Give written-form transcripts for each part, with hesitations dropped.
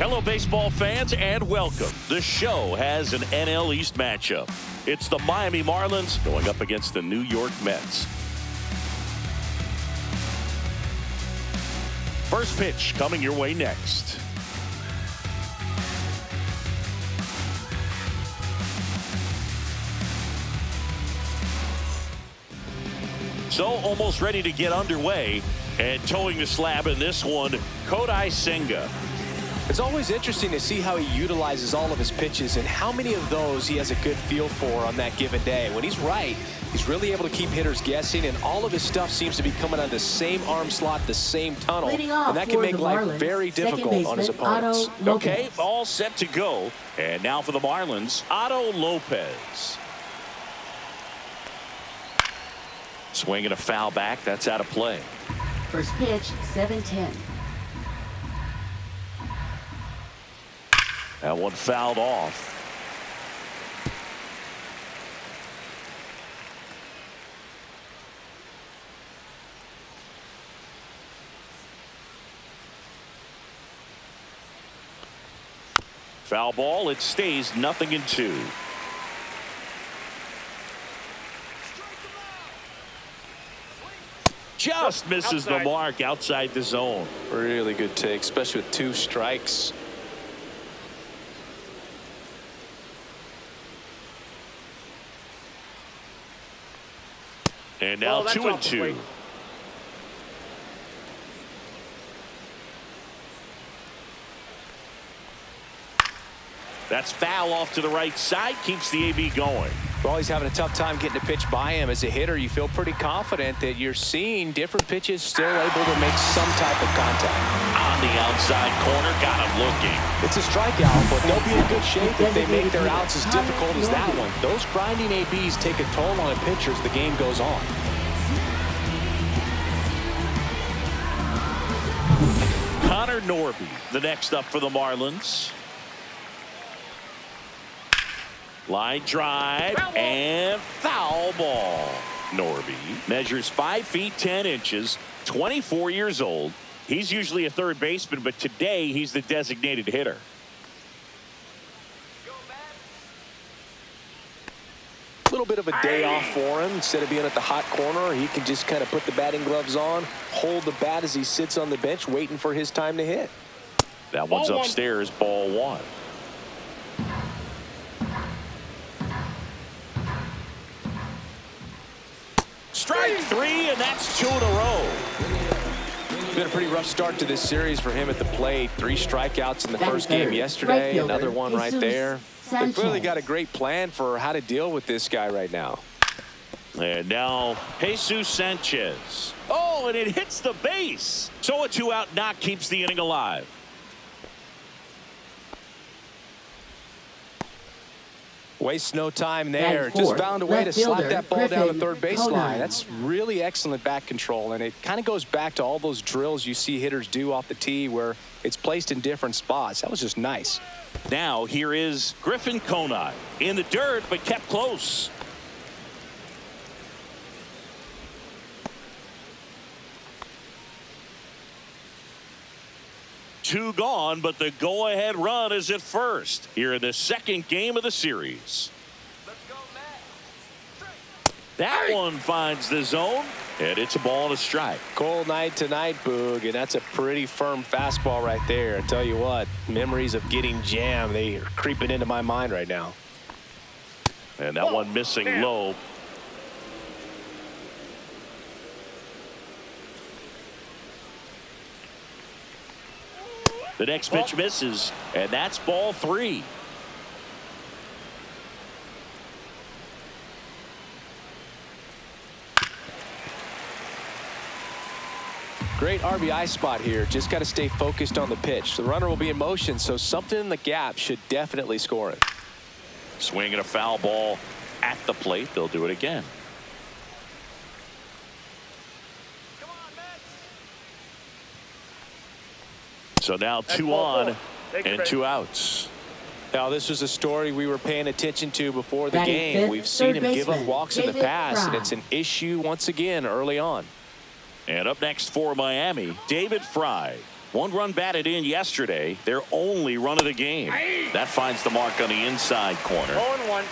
Hello, baseball fans, and welcome. The show has an NL East matchup. It's the Miami Marlins going up against the New York Mets. First pitch coming your way next. So almost ready to get underway, and towing the slab in this one, Kodai Senga. It's always interesting to see how he utilizes all of his pitches and how many of those he has a good feel for on that given day. When he's right, he's really able to keep hitters guessing, and all of his stuff seems to be coming on the same arm slot, the same tunnel, and that can make life very difficult on his opponents. Okay, all set to go. And now for the Marlins, Otto Lopez. Swinging a foul back. That's out of play. First pitch, 7-10. That one fouled off. Foul ball. It stays 0-2. Just misses the mark outside the zone. Really good take, especially with 2 strikes. And now 2-2. That's foul off to the right side. Keeps the AB going. Well, he's having a tough time getting a pitch by him. As a hitter, you feel pretty confident that you're seeing different pitches still able to make some type of contact. On the outside corner, got him looking. It's a strikeout, but they'll be in good shape if they make their outs as difficult as that one. Those grinding ABs take a toll on a pitcher as the game goes on. Connor Norby, the next up for the Marlins. Line drive and foul ball. Norby measures 5 feet 10 inches, 24 years old. He's usually a third baseman, but today he's the designated hitter. A little bit of a day off for him. Instead of being at the hot corner, he can just kind of put the batting gloves on, hold the bat as he sits on the bench waiting for his time to hit. That one's upstairs, ball 1. Strike 3, and that's 2 in a row. It's been a pretty rough start to this series for him at the plate. 3 strikeouts in the first game yesterday. Another one right there. They've clearly got a great plan for how to deal with this guy right now. And now Jesus Sanchez. Oh, and it hits the base. So a 2-out knock keeps the inning alive. Wastes no time there. Just found a way to slap that ball down the third baseline. That's really excellent bat control, and it kind of goes back to all those drills you see hitters do off the tee where it's placed in different spots. That was just nice. Now here is Griffin Conine in the dirt, but kept close. Two gone, but the go-ahead run is at first here in the second game of the series. That one finds the zone, and it's a ball and a strike. Cold night tonight, Boog, and that's a pretty firm fastball right there. I tell you what, memories of getting jammed, they are creeping into my mind right now. And that one missing low. The next pitch misses, and that's ball 3. Great RBI spot here. Just got to stay focused on the pitch. The runner will be in motion, so something in the gap should definitely score it. Swinging a foul ball at the plate. They'll do it again. So now 2 on and 2 outs. Now, this was a story we were paying attention to before the game. We've seen him give up walks in the past, and it's an issue once again early on. And up next for Miami, David Fry. One run batted in yesterday, their only run of the game. That finds the mark on the inside corner. 0-1.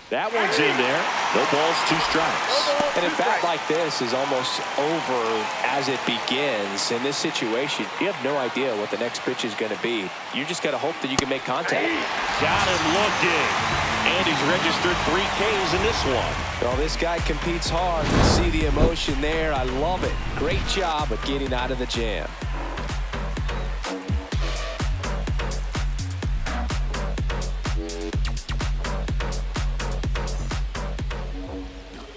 That one's in there. No balls, 2 strikes. And a bat like this is almost over as it begins. In this situation, you have no idea what the next pitch is going to be. You just got to hope that you can make contact. Got him looking. And he's registered 3 Ks in this one. Well, this guy competes hard. You see the emotion there. I love it. Great job of getting out of the jam.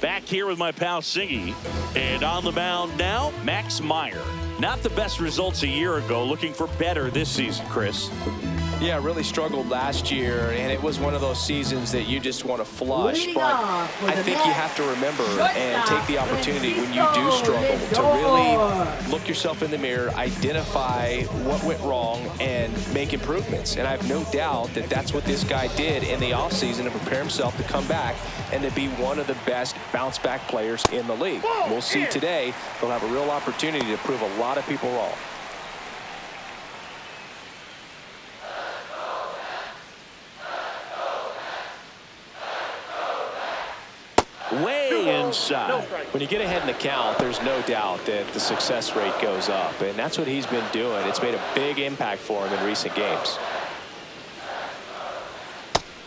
Back here with my pal Siggy. And on the mound now, Max Meyer. Not the best results a year ago. Looking for better this season, Chris. Yeah, really struggled last year, and it was one of those seasons that you just want to flush. But I think you have to remember and take the opportunity when you do struggle to really look yourself in the mirror, identify what went wrong, and make improvements. And I have no doubt that that's what this guy did in the offseason to prepare himself to come back and to be one of the best bounce-back players in the league. We'll see today. He'll have a real opportunity to prove a lot of people wrong. Way inside. When you get ahead in the count, there's no doubt that the success rate goes up, and that's what he's been doing. It's made a big impact for him in recent games.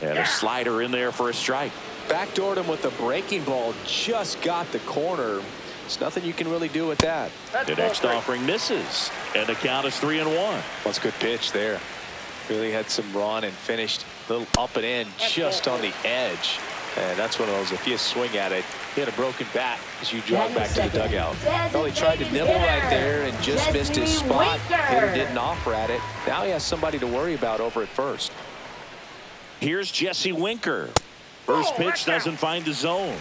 And a slider in there for a strike. Backdoored him with a breaking ball, just got the corner. There's nothing you can really do with that. The next offering misses, and the count is 3-1. That's a good pitch there. Really had some run and finished a little up and in just on the edge. And that's one of those, if you swing at it, he had a broken bat as you jog back to the dugout. Well, he tried to nibble right there and just missed his spot. Hitter didn't offer at it. Now he has somebody to worry about over at first. Here's Jesse Winker. First pitch doesn't find the zone.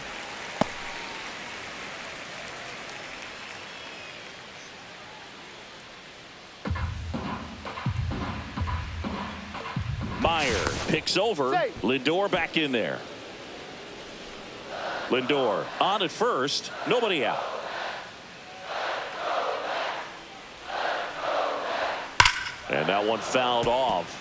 Meyer picks over. Lindor back in there. Lindor on at first. Nobody out. And that one fouled off.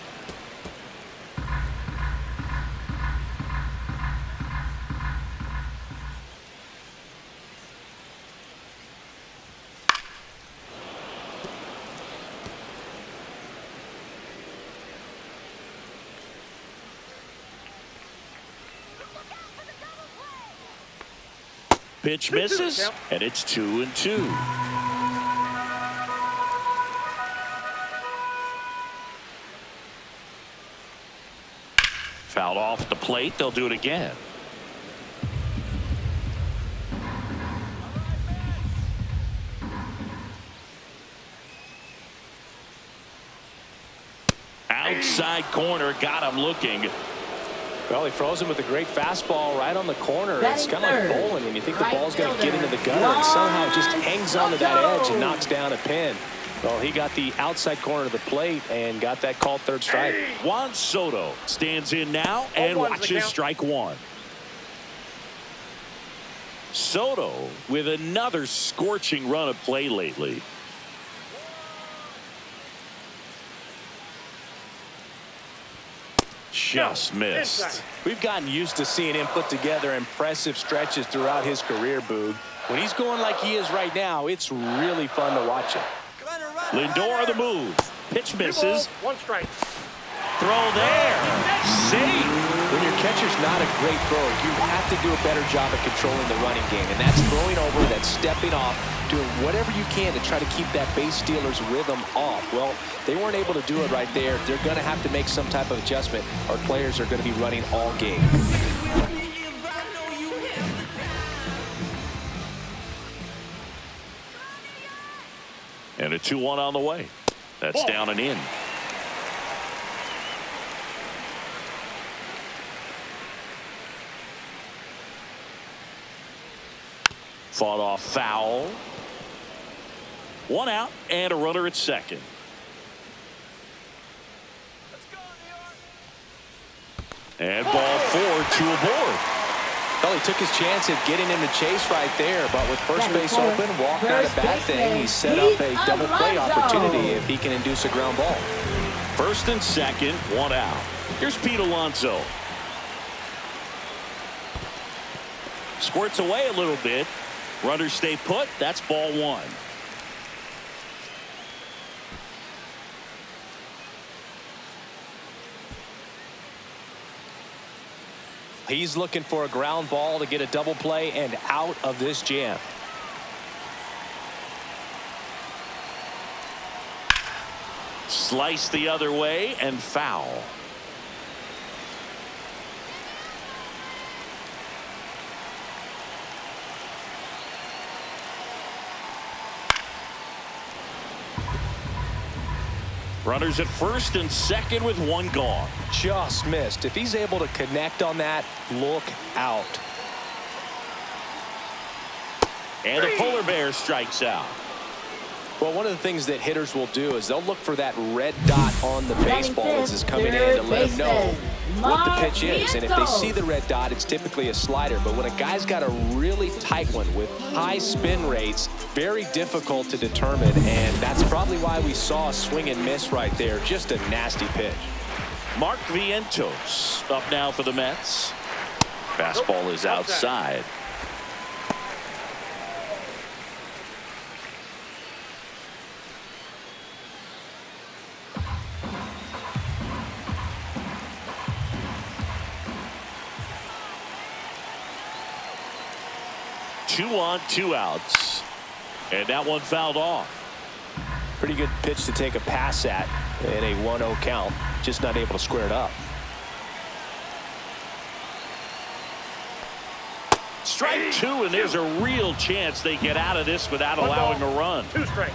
Pitch misses, and it's 2-2. Fouled off the plate. They'll do it again. Outside corner, got him looking. Well, he froze him with a great fastball right on the corner. It's kind of like bowling when you think the ball's going to get into the gutter, and somehow it just hangs onto that edge and knocks down a pin. Well, he got the outside corner of the plate and got that called third strike. Juan Soto stands in now and watches strike one. Soto with another scorching run of play lately. Just missed. We've gotten used to seeing him put together impressive stretches throughout his career, Boog. When he's going like he is right now, it's really fun to watch him. Lindor the move. Pitch misses. 1 strike. Throw there. Safe. When your catcher's not a great thrower, you have to do a better job of controlling the running game. And that's throwing over, that's stepping off, doing whatever you can to try to keep that base stealer's rhythm off. Well, they weren't able to do it right there. They're going to have to make some type of adjustment. Our players are going to be running all game. And a 2-1 on the way. That's down and in. Fought off foul. 1 out and a runner at second. And ball 4, 2 aboard. Well, he took his chance at getting in the chase right there, but with first base open, walk not a bad thing. He set up a double play opportunity if he can induce a ground ball. First and second, 1 out. Here's Pete Alonso. Squirts away a little bit. Runners stay put. That's ball 1. He's looking for a ground ball to get a double play and out of this jam. Slice the other way and foul. Runners at first and second with 1 gone. Just missed. If he's able to connect on that, look out. And the polar bear strikes out. Well, one of the things that hitters will do is they'll look for that red dot on the baseball as it's coming in to let them know what the pitch is. And if they see the red dot, it's typically a slider. But when a guy's got a really tight one with high spin rates, very difficult to determine. And that's probably why we saw a swing and miss right there. Just a nasty pitch. Mark Vientos up now for the Mets. Fastball is outside. Two on, 2 outs. And that one fouled off. Pretty good pitch to take a pass at in a 1-0 count. Just not able to square it up. Strike 2, and there's a real chance they get out of this without allowing a run. 2 strikes.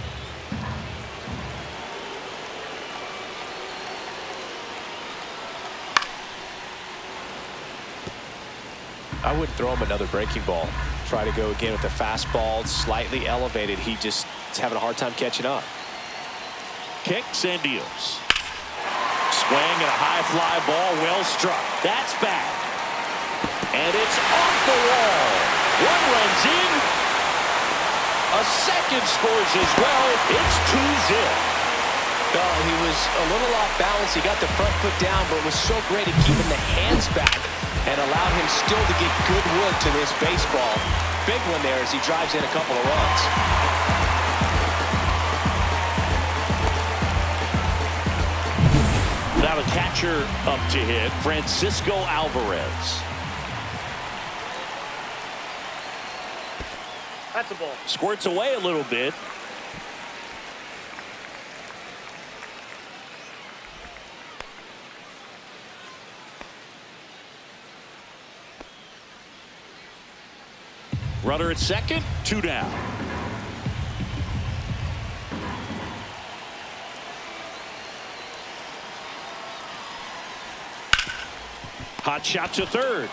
I would throw him another breaking ball. Try to go again with the fastball, slightly elevated. He just is having a hard time catching up. Kicks and deals. Swing and a high fly ball, well struck. That's back. And it's off the wall. 1 runs in. A second scores as well. It's 2-0. He was a little off balance. He got the front foot down, but it was so great at keeping the hands back and allowed him still to get good wood to this baseball. Big one there as he drives in a couple of runs. Now the catcher up to hit, Francisco Alvarez. That's a ball. Squirts away a little bit. Runner at second, 2 down. Hot shot to third.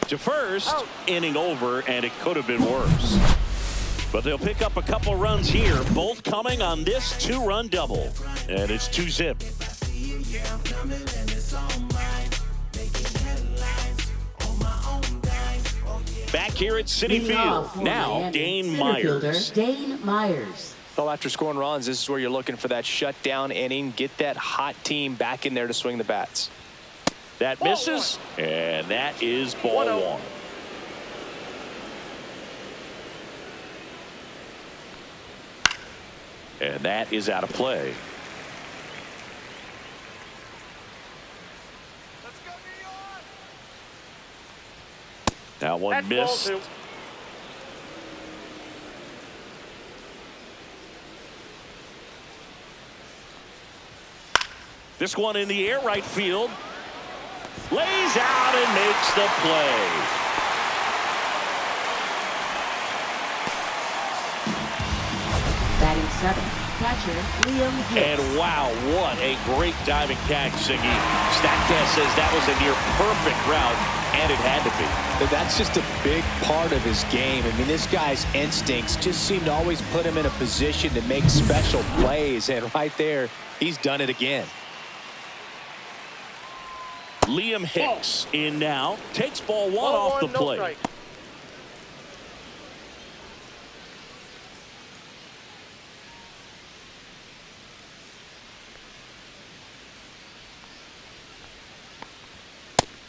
To first, inning over, and it could have been worse. But they'll pick up a couple runs here, both coming on this 2-run double. And it's 2-zip. Back here at Citi Field. Now, Dane Myers. Dane Myers. Well, after scoring runs, this is where you're looking for that shutdown inning. Get that hot team back in there to swing the bats. That misses, and that is ball 1. And that is out of play. That one missed. This one in the air, right field. Lays out and makes the play. Batting 7th, catcher Liam Hicks. And wow, what a great diving catch, Siggy. StatCast says that was a near perfect route. And it had to be. That's just a big part of his game. I mean, this guy's instincts just seem to always put him in a position to make special plays. And right there, he's done it again. Liam Hicks in now. Takes ball one off the plate.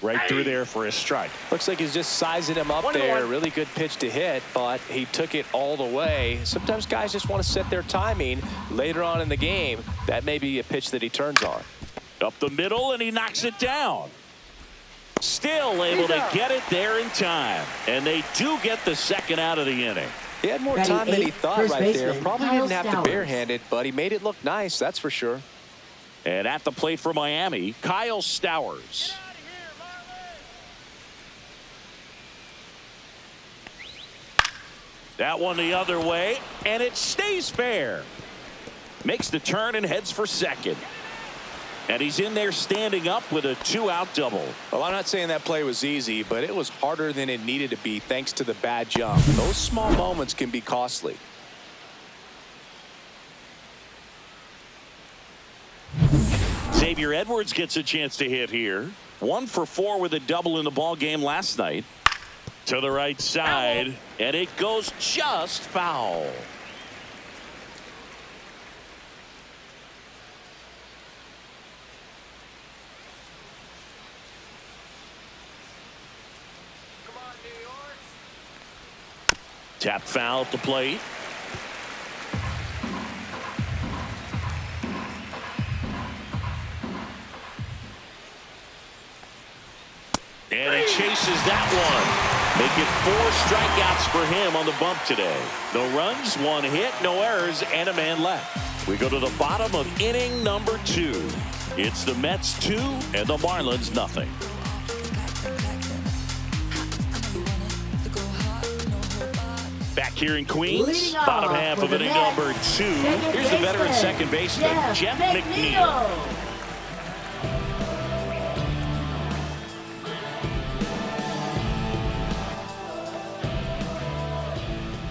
Right through there for a strike. Looks like he's just sizing him up there. Really good pitch to hit, but he took it all the way. Sometimes guys just want to set their timing later on in the game. That may be a pitch that he turns on. Up the middle, and he knocks it down. Still able to get it there in time. And they do get the second out of the inning. He had more time than he thought right there. Probably didn't have to barehand it, but he made it look nice, that's for sure. And at the plate for Miami, Kyle Stowers. That one the other way, and it stays fair. Makes the turn and heads for second. And he's in there standing up with a 2-out double. Well, I'm not saying that play was easy, but it was harder than it needed to be thanks to the bad jump. Those small moments can be costly. Xavier Edwards gets a chance to hit here. 1 for 4 with a double in the ball game last night. To the right side, and it goes just foul. Come on, New York. Tap foul at the plate. And he chases that one. Make it 4 strikeouts for him on the bump today. No runs, 1 hit, no errors, and a man left. We go to the bottom of inning number 2. It's the Mets 2 and the Marlins nothing. Back here in Queens, bottom half of inning number 2. Here's the veteran second baseman, Jeff McNeil.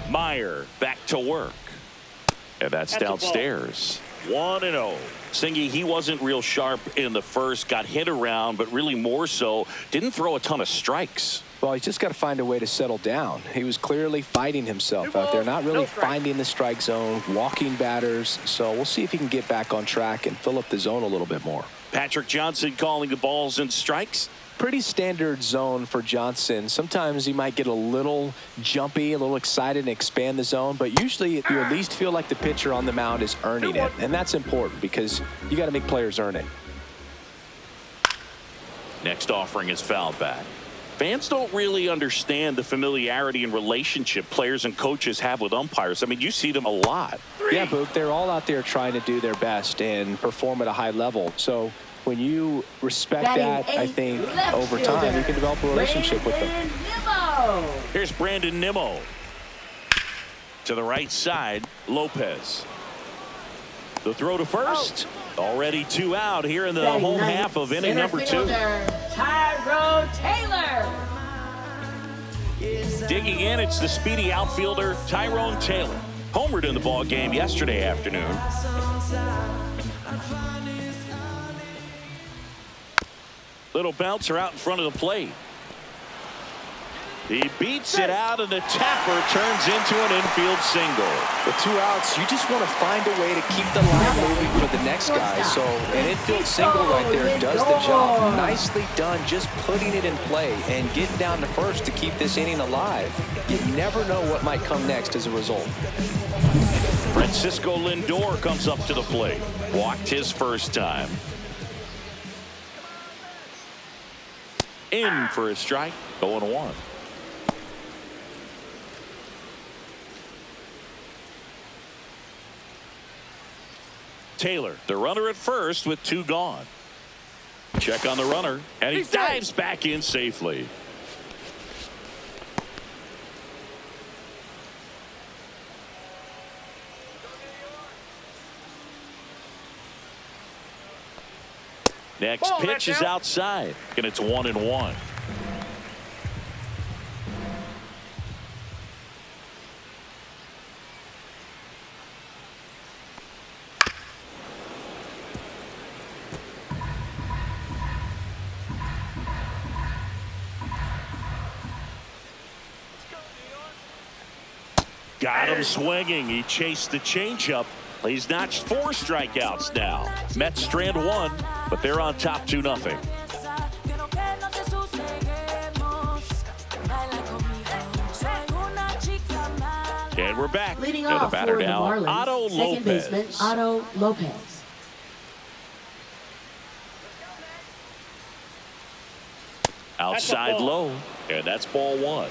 Meyer back to work. And that's downstairs. 1-0. Singy, he wasn't real sharp in the first, got hit around, but really more so, didn't throw a ton of strikes. Well, he's just got to find a way to settle down. He was clearly fighting himself out there, not really finding the strike zone, walking batters. So we'll see if he can get back on track and fill up the zone a little bit more. Patrick Johnson calling the balls and strikes. Pretty standard zone for Johnson. Sometimes he might get a little jumpy, a little excited and expand the zone, but usually you at least feel like the pitcher on the mound is earning it, and that's important because you got to make players earn it. Next offering is fouled back. Fans don't really understand the familiarity and relationship players and coaches have with umpires. I mean, you see them a lot. Yeah, Boog, they're all out there trying to do their best and perform at a high level. So when you respect that, I think over time you can develop a relationship with them. Here's Brandon Nimmo. To the right side, Lopez. The throw to first. Already 2 out here in the home half of inning number 2. Tyrone Taylor. Digging in, it's the speedy outfielder Tyrone Taylor. Homered in the ball game yesterday afternoon. Little bouncer out in front of the plate. He beats it out, and the tapper turns into an infield single. With 2 outs, you just want to find a way to keep the line moving for the next guy. So an infield single right there does the job. Nicely done, just putting it in play and getting down to first to keep this inning alive. You never know what might come next as a result. Francisco Lindor comes up to the plate. Walked his first time. In for a strike, 0-1. Taylor, the runner at first with 2 gone. Check on the runner, and he dives back in safely. Next pitch is outside, and it's 1-1. Got him swinging. He chased the changeup. He's notched 4 strikeouts now. Mets strand 1, but they're on top 2-0. And we're back. Leading And the off batter for the now, Marlins, Otto second baseman Lopez. Otto Lopez. Outside low, and that's ball 1.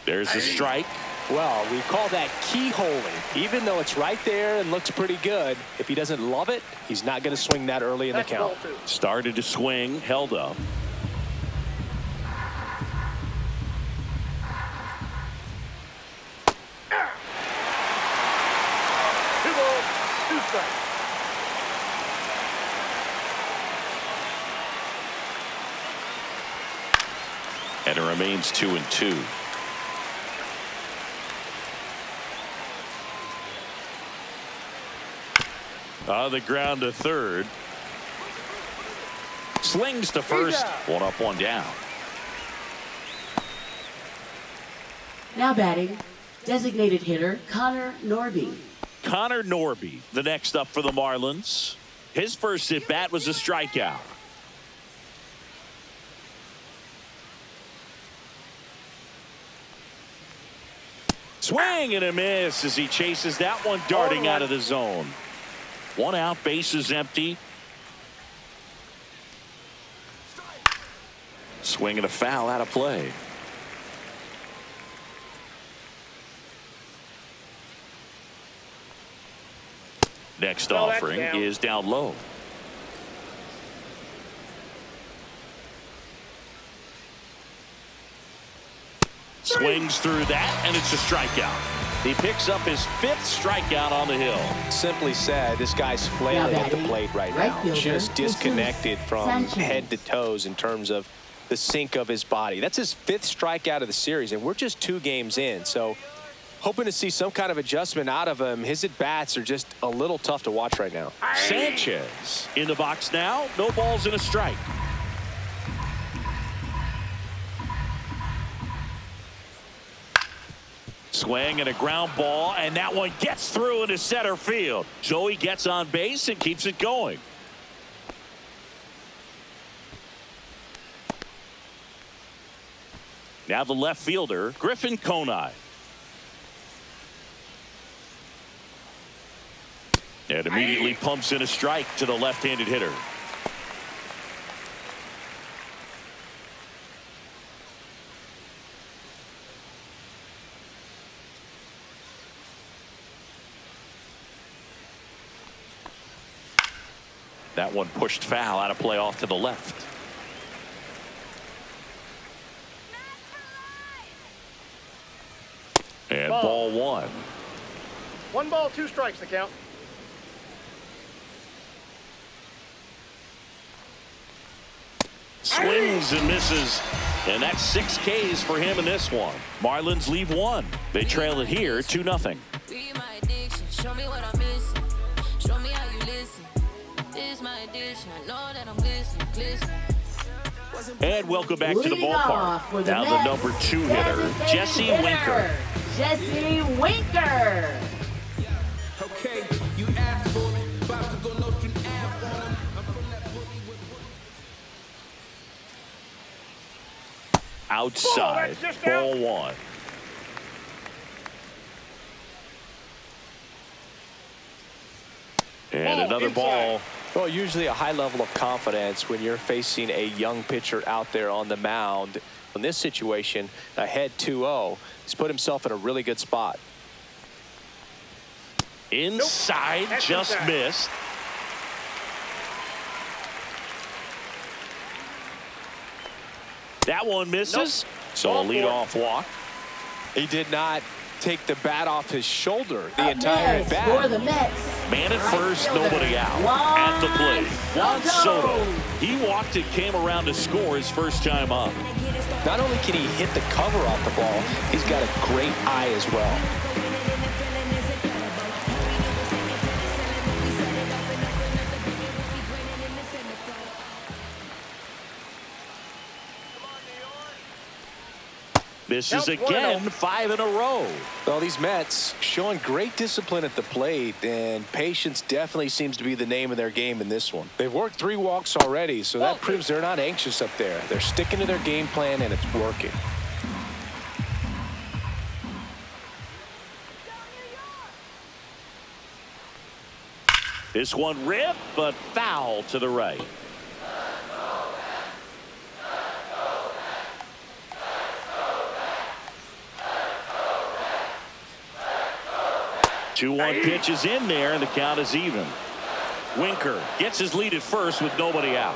There's a strike. Well, we call that keyholing. Even though it's right there and looks pretty good, if he doesn't love it, he's not going to swing that early in the count. Started to swing, held up. And it remains 2-2. On the ground to third. Slings to first. 1 up, 1 down. Now batting, designated hitter Connor Norby. Connor Norby, the next up for the Marlins. His first at bat was a strikeout. Swing and a miss as he chases that one darting out of the zone. 1 out, bases empty. Swing and a foul out of play. Next offering is down low. Swings through that, and it's a strikeout. He picks up his 5th strikeout on the hill. Simply said, this guy's flailing at the plate right now. Just disconnected from head to toes in terms of the sink of his body. That's his 5th strikeout of the series, and we're just 2 games in. So hoping to see some kind of adjustment out of him. His at-bats are just a little tough to watch right now. Sanchez in the box now. No balls and a strike. Swing and a ground ball, and that one gets through into center field. So he gets on base and keeps it going. Now the left fielder, Griffin Conine. And immediately pumps in a strike to the left-handed hitter. That one pushed foul out of play off to the left. And ball 1. 1 ball, 2 strikes the count. Swings and misses. And that's 6 Ks for him in this one. Marlins leave 1. They trail it here 2-0. Be my addiction. Show me what I'm missing. Show me how you listen. This is my addiction. I know that I'm glistening. And welcome back to the Leading ballpark. off for the Now the Mets, number 2 hitter, designated Jesse hitter, Winker. Jesse Winker. Okay, you asked for it. About to go lotion ab on him. I'm from that Bollywood. Outside, ball 1. And another ball. Well, usually a high level of confidence when you're facing a young pitcher out there on the mound. In this situation, ahead 2-0, he's put himself in a really good spot. Inside, just missed. That one misses. So a leadoff walk. He did not take the bat off his shoulder the Up entire next at for bat. the Mets. Man at Right first, fielder, nobody out. Juan At the plate, Juan Soto. Soto. He walked and came around to score his first time up. Not only can he hit the cover off the ball, he's got a great eye as well. This is Count again 1-0. 5 in a row. Well, these Mets showing great discipline at the plate, and patience definitely seems to be the name of their game in this one. They've worked 3 walks already, so that proves they're not anxious up there. They're sticking to their game plan, and it's working. This one ripped, but foul to the right. Two-one pitch is in there, and the count is even. Winker gets his lead at first with nobody out.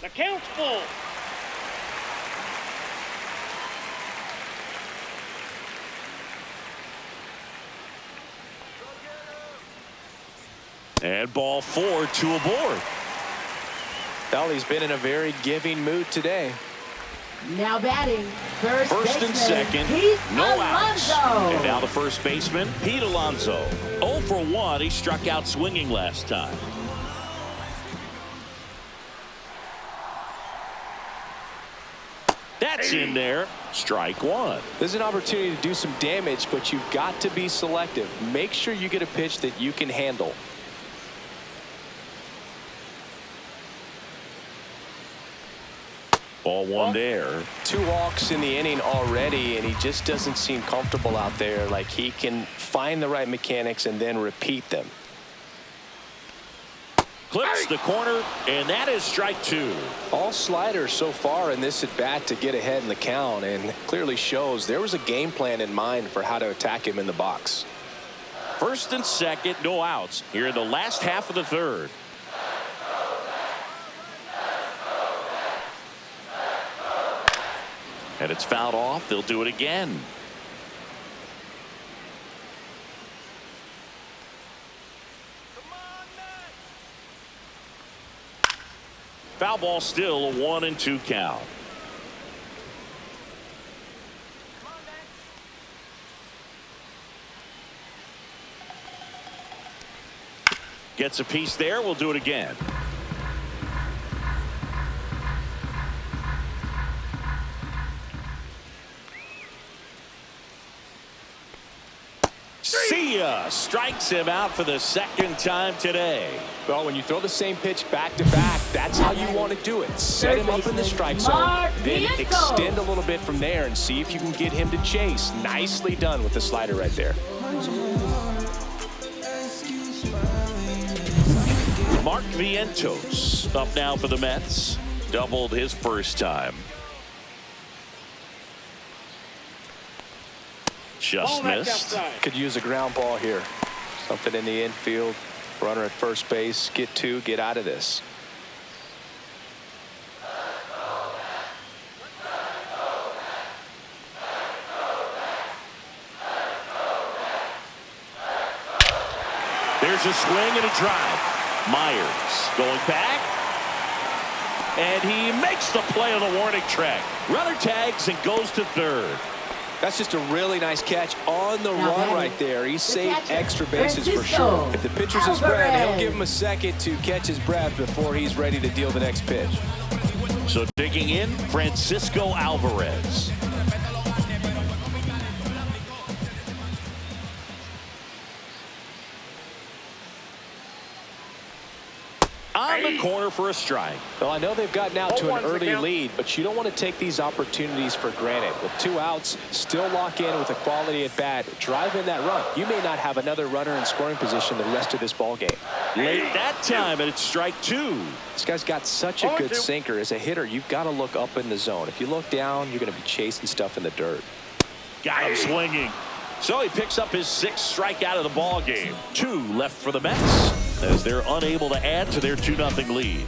The count's full. And ball 4, 2 aboard. Well, he's been in a very giving mood today. Now batting, first First and baseman, second, Pete no outs. Alonso. And now the first baseman, Pete Alonso. 0 for 1. He struck out swinging last time. That's in there. Strike 1. There's an opportunity to do some damage, but you've got to be selective. Make sure you get a pitch that you can handle. Ball 1 there. 2 walks in the inning already, and he just doesn't seem comfortable out there. Like he can find the right mechanics and then repeat them. Clips the corner, and that is strike 2. All sliders so far in this at bat to get ahead in the count, and clearly shows there was a game plan in mind for how to attack him in the box. First and second, no outs here in the last half of the third. And it's fouled off. They'll do it again. Foul ball, still a 1-2 count. Gets a piece there. We'll do it again. See ya. Strikes him out for the second time today. Well, when you throw the same pitch back to back, that's how you want to do it. Set him up in the strike zone, then extend a little bit from there and see if you can get him to chase. Nicely done with the slider right there. Mark Vientos up now for the Mets. Doubled his first time. Just missed. Could use a ground ball here. Something in the infield. Runner at first base. Get 2. Get out of this. There's a swing and a drive. Myers going back. And he makes the play on the warning track. Runner tags and goes to third. That's just a really nice catch on the run right there. He saved extra bases for sure. If the pitcher's his friend, he'll give him a second to catch his breath before he's ready to deal the next pitch. So digging in, Francisco Alvarez. On the corner for a strike. Well, I know they've gotten out to an early lead, but you don't want to take these opportunities for granted. With 2 outs, still lock in with a quality at bat. Drive in that run. You may not have another runner in scoring position the rest of this ball game. Late that time, and it's strike 2. This guy's got such a good sinker. As a hitter, you've got to look up in the zone. If you look down, you're going to be chasing stuff in the dirt. Got him swinging. So he picks up his 6th strikeout of the ball game. 2 left for the Mets as they're unable to add to their 2-0 lead.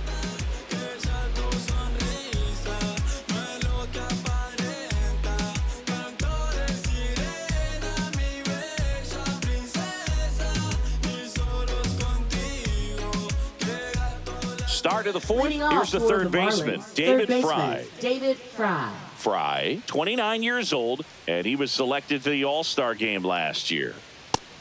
Start of the fourth. Leading off Here's the for third the baseman, Marlins, David third Fry. baseman, David Fry. Fry, 29 years old, and he was selected to the All-Star game last year.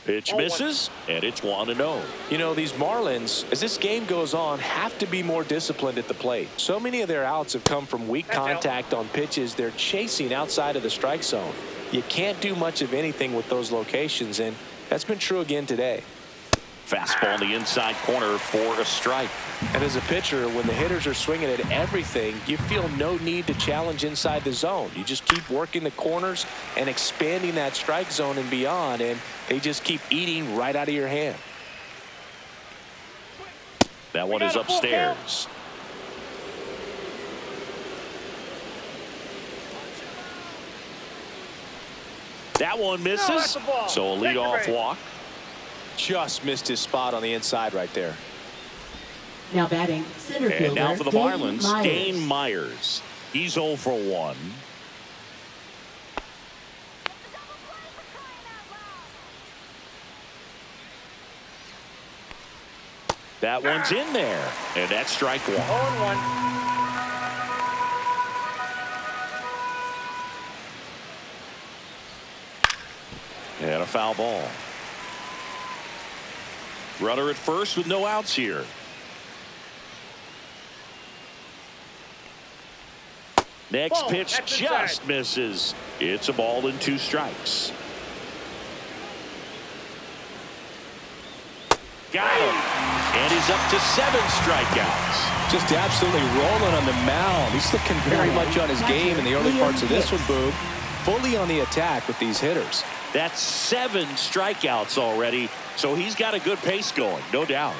Pitch misses, and it's 1-0. You know, these Marlins, as this game goes on, have to be more disciplined at the plate. So many of their outs have come from weak contact on pitches they're chasing outside of the strike zone. You can't do much of anything with those locations, and that's been true again today. Fastball in the inside corner for a strike. And as a pitcher, when the hitters are swinging at everything, you feel no need to challenge inside the zone. You just keep working the corners and expanding that strike zone and beyond, and they just keep eating right out of your hand. That one is upstairs. That one misses. So a leadoff walk. Just missed his spot on the inside right there. Now batting center fielder, And now for the Dane Marlins, Myers. Dane Myers. He's 0 for 1. That one's in there, and that's strike 1. 0-1. And a foul ball. Runner at first with no outs here. Next pitch just misses. It's a ball and 2 strikes. Got him. And he's up to 7 strikeouts. Just absolutely rolling on the mound. He's looking very much on his game in the early parts of this one, Boog. Fully on the attack with these hitters. That's 7 strikeouts already, so he's got a good pace going, no doubt.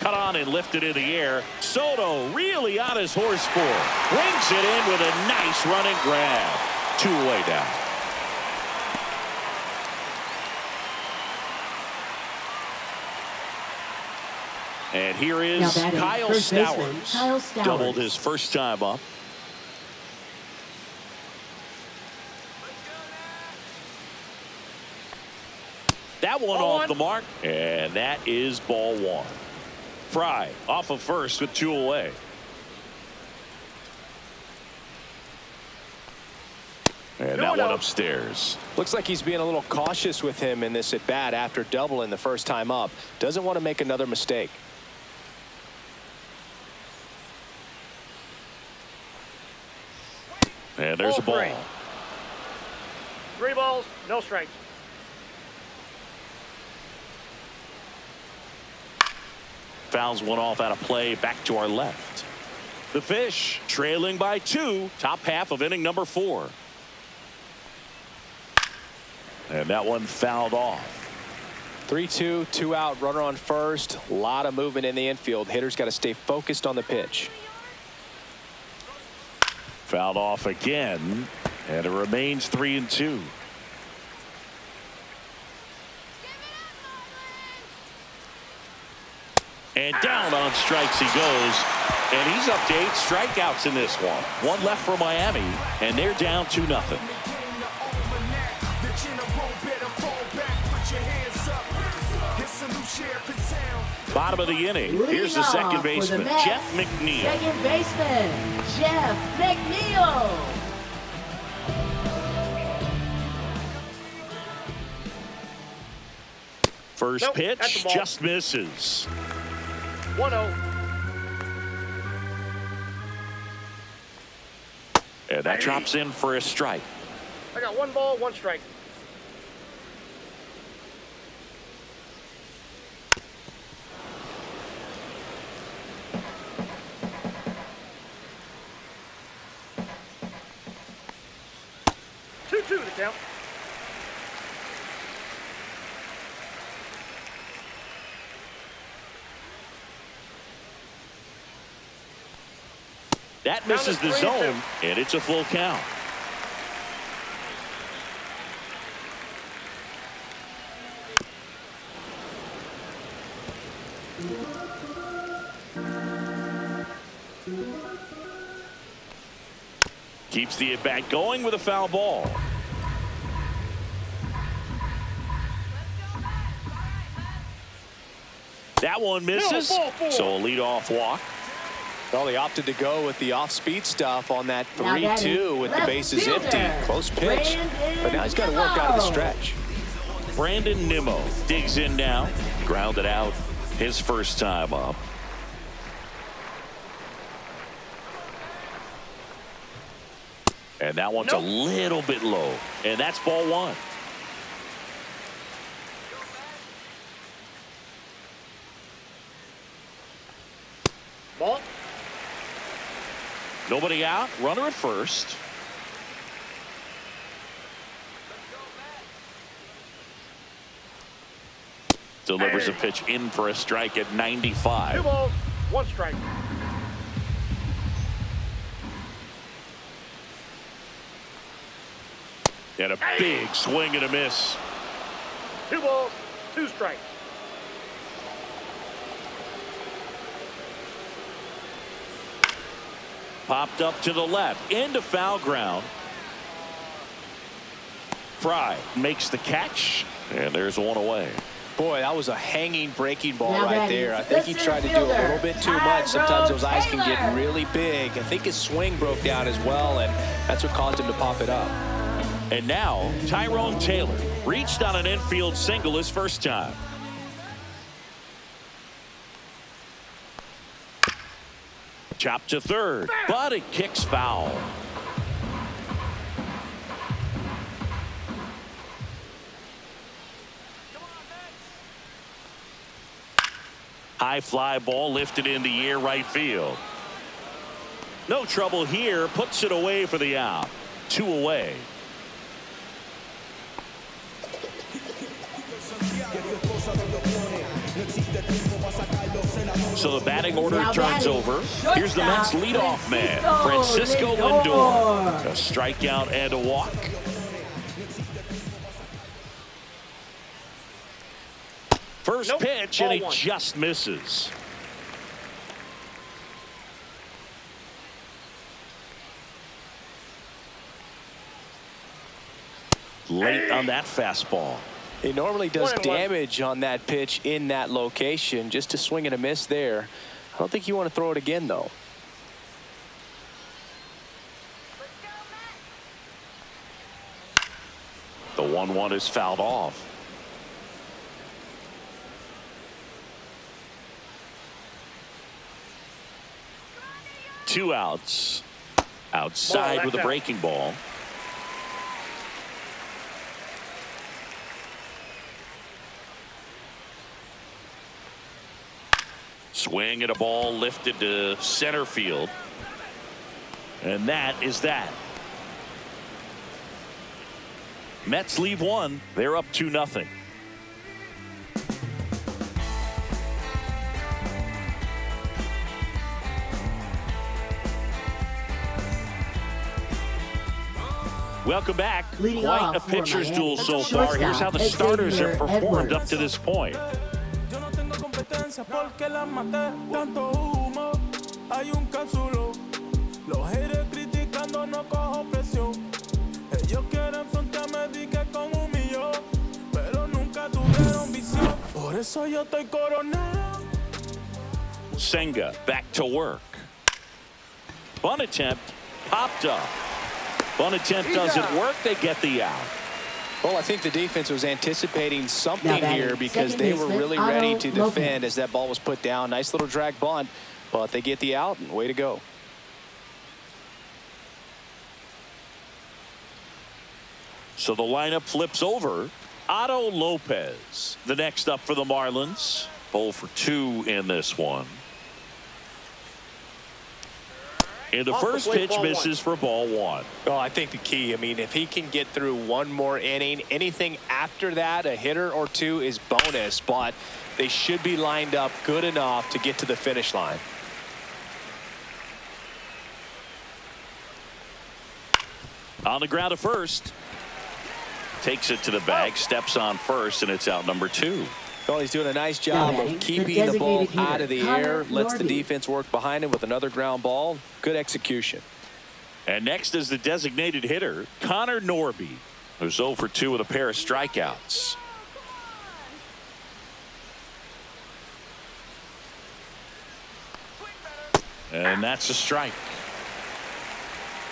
Cut on and lifted in the air. Soto really on his horse for it. Brings it in with a nice running grab. 2 away down. And here is Kyle Stowers. Doubled his first time up. That one off the mark, and that is ball 1. Fry off of first with 2 away. And that one upstairs. Looks like he's being a little cautious with him in this at bat after doubling the first time up. Doesn't want to make another mistake. And there's a ball. 3 balls, no strikes. Fouls one off out of play, back to our left. The Fish trailing by 2, top half of inning number 4. And that one fouled off. 3-2, 2 out, runner on first. A lot of movement in the infield. Hitters got to stay focused on the pitch. Fouled off again, and it remains 3-2. And down on strikes he goes, and he's up to 8 strikeouts in this one. 1 left for Miami, and they're down 2-0. Bottom of the inning. Here's the second baseman, Jeff McNeil. Second baseman, Jeff McNeil. First pitch just misses. 1-0. And that drops in for a strike. I got 1 ball, 1 strike. Two to count. That misses the zone, and it's a full count. Keeps the at-bat going with a foul ball. That one misses. No, ball four. So a leadoff walk. Well, they opted to go with the off-speed stuff on that Now batting, 3-2 with the left bases fielder, empty. Close pitch. Brandon But now he's got to work out of the Nimmo. stretch. Brandon Nimmo digs in now. Grounded out his first time up. And that one's a little bit low. And that's ball one. Ball. Nobody out. Runner at first. Delivers a pitch in for a strike at 95. 2 balls, 1 strike. And a big swing and a miss. 2 balls, 2 strikes. Popped up to the left. Into foul ground. Fry makes the catch. And there's one away. Boy, that was a hanging breaking ball Now right batting, there. I think he tried to do a little bit too much. Sometimes those eyes can get really big. I think his swing broke down as well, and that's what caused him to pop it up. And now Tyrone Taylor reached on an infield single his first time. Chop to third, but it kicks foul. High fly ball lifted in the air right field. No trouble here. Puts it away for the out. 2 away. So the batting order Now turns batting, over. shortstop, Here's the Mets leadoff man, Francisco Francisco Lindor. Lindor. A strikeout and a walk. First Nope, pitch, and ball he one. just misses. Late on that fastball. He normally does 1-1. damage on that pitch in that location. Just a swing and a miss there. I don't think you want to throw it again, though. The 1-1 is fouled off. Two outs. Outside Ball, with a left out. breaking ball. Swing and a ball lifted to center field. And that is that. Mets leave one. They're up 2-0. Welcome back. Leading Quite off a for pitcher's Miami, duel so shortstop, far. Here's how the starters have Xavier performed up Edwards. to this point. Yo no tengo competencia porque la maté. Tanto humo, hay un cápsulo. Los haters criticando, no cojo presión. Ellos quieren frontearme, di que con un millón. Pero nunca tuvieron visión. Por eso yo estoy coronado. Senga back to work. Bunt attempt popped up. Bunt attempt doesn't work. They get the out. Well, I think the defense was anticipating something Now batting, here because second they were baseman, really Otto ready to Lopez. defend as that ball was put down. Nice little drag bunt, but they get the out, and way to go. So the lineup flips over. Otto Lopez, the next up for the Marlins. 0 for 2 in this one. And the Off the first plate, pitch ball misses for ball 1. Well, I think the key, I mean, if he can get through one more inning, anything after that, a hitter or two is bonus, but they should be lined up good enough to get to the finish line. On the ground at first. Takes it to the bag, steps on first, and it's out number 2. Well, he's doing a nice job batting, of the keeping the ball designated out of the hitter, air, Connor lets the Norby. defense work behind him with another ground ball. Good execution. And next is the designated hitter, Connor Norby, who's 0 for 2 with a pair of strikeouts. And that's a strike.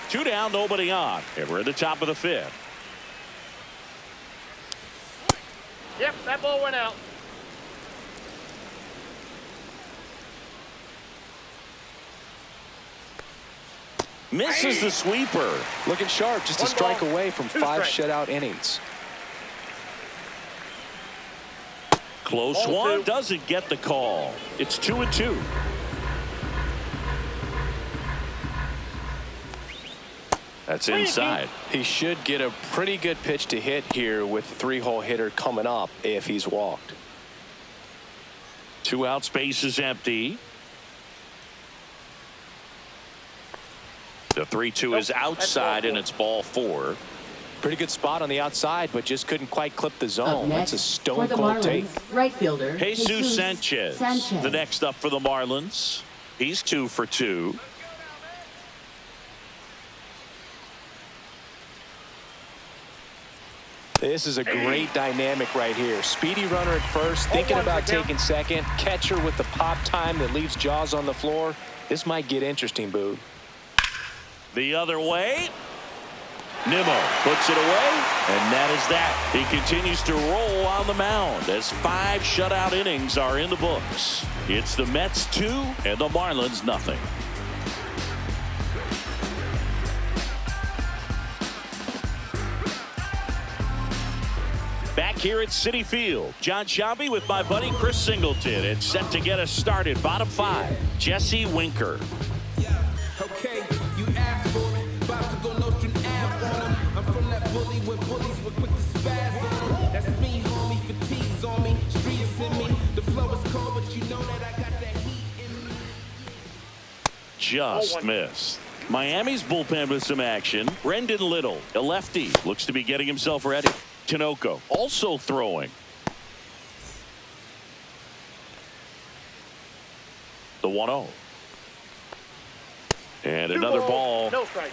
2 down, nobody on. And we're at the top of the 5th. Yep, that ball went out. Misses the sweeper. Looking sharp, just a One strike ball, away from 2 5 strikes. shutout innings. Close Ball one, 2. doesn't get the call. It's 2-2. That's inside. He should get a pretty good pitch to hit here with the 3-hole hitter coming up if he's walked. 2 outs, base is empty. The 3-2 is outside, and it's ball 4. Pretty good spot on the outside, but just couldn't quite clip the Up zone. next, That's a for stone the cold take. Marlins, right fielder Jesus Sanchez. The next up for the Marlins. He's 2 for 2. This is a great dynamic right here. Speedy runner at first, thinking about taking second. Catcher with the pop time that leaves Jaws on the floor. This might get interesting, Boo. The other way. Nimmo puts it away, and that is that. He continues to roll on the mound as 5 shutout innings are in the books. It's the Mets 2 and the Marlins nothing. Back here at Citi Field, John Sciambi with my buddy Chris Singleton. It's set to get us started. Bottom 5, Jesse Winker. Okay, you asked for it. About to go Nostradamus on him. I'm from that bully where bullies were quick to spaz on him. That's me, homie. Fatigue's on me. Streets in me. The flow is cold, but you know that I got that heat in me. Just missed. Miami's bullpen with some action. Brendan Little, a lefty, looks to be getting himself ready. Tinoco also throwing. The 1-0. And 2 another balls, ball. No strike.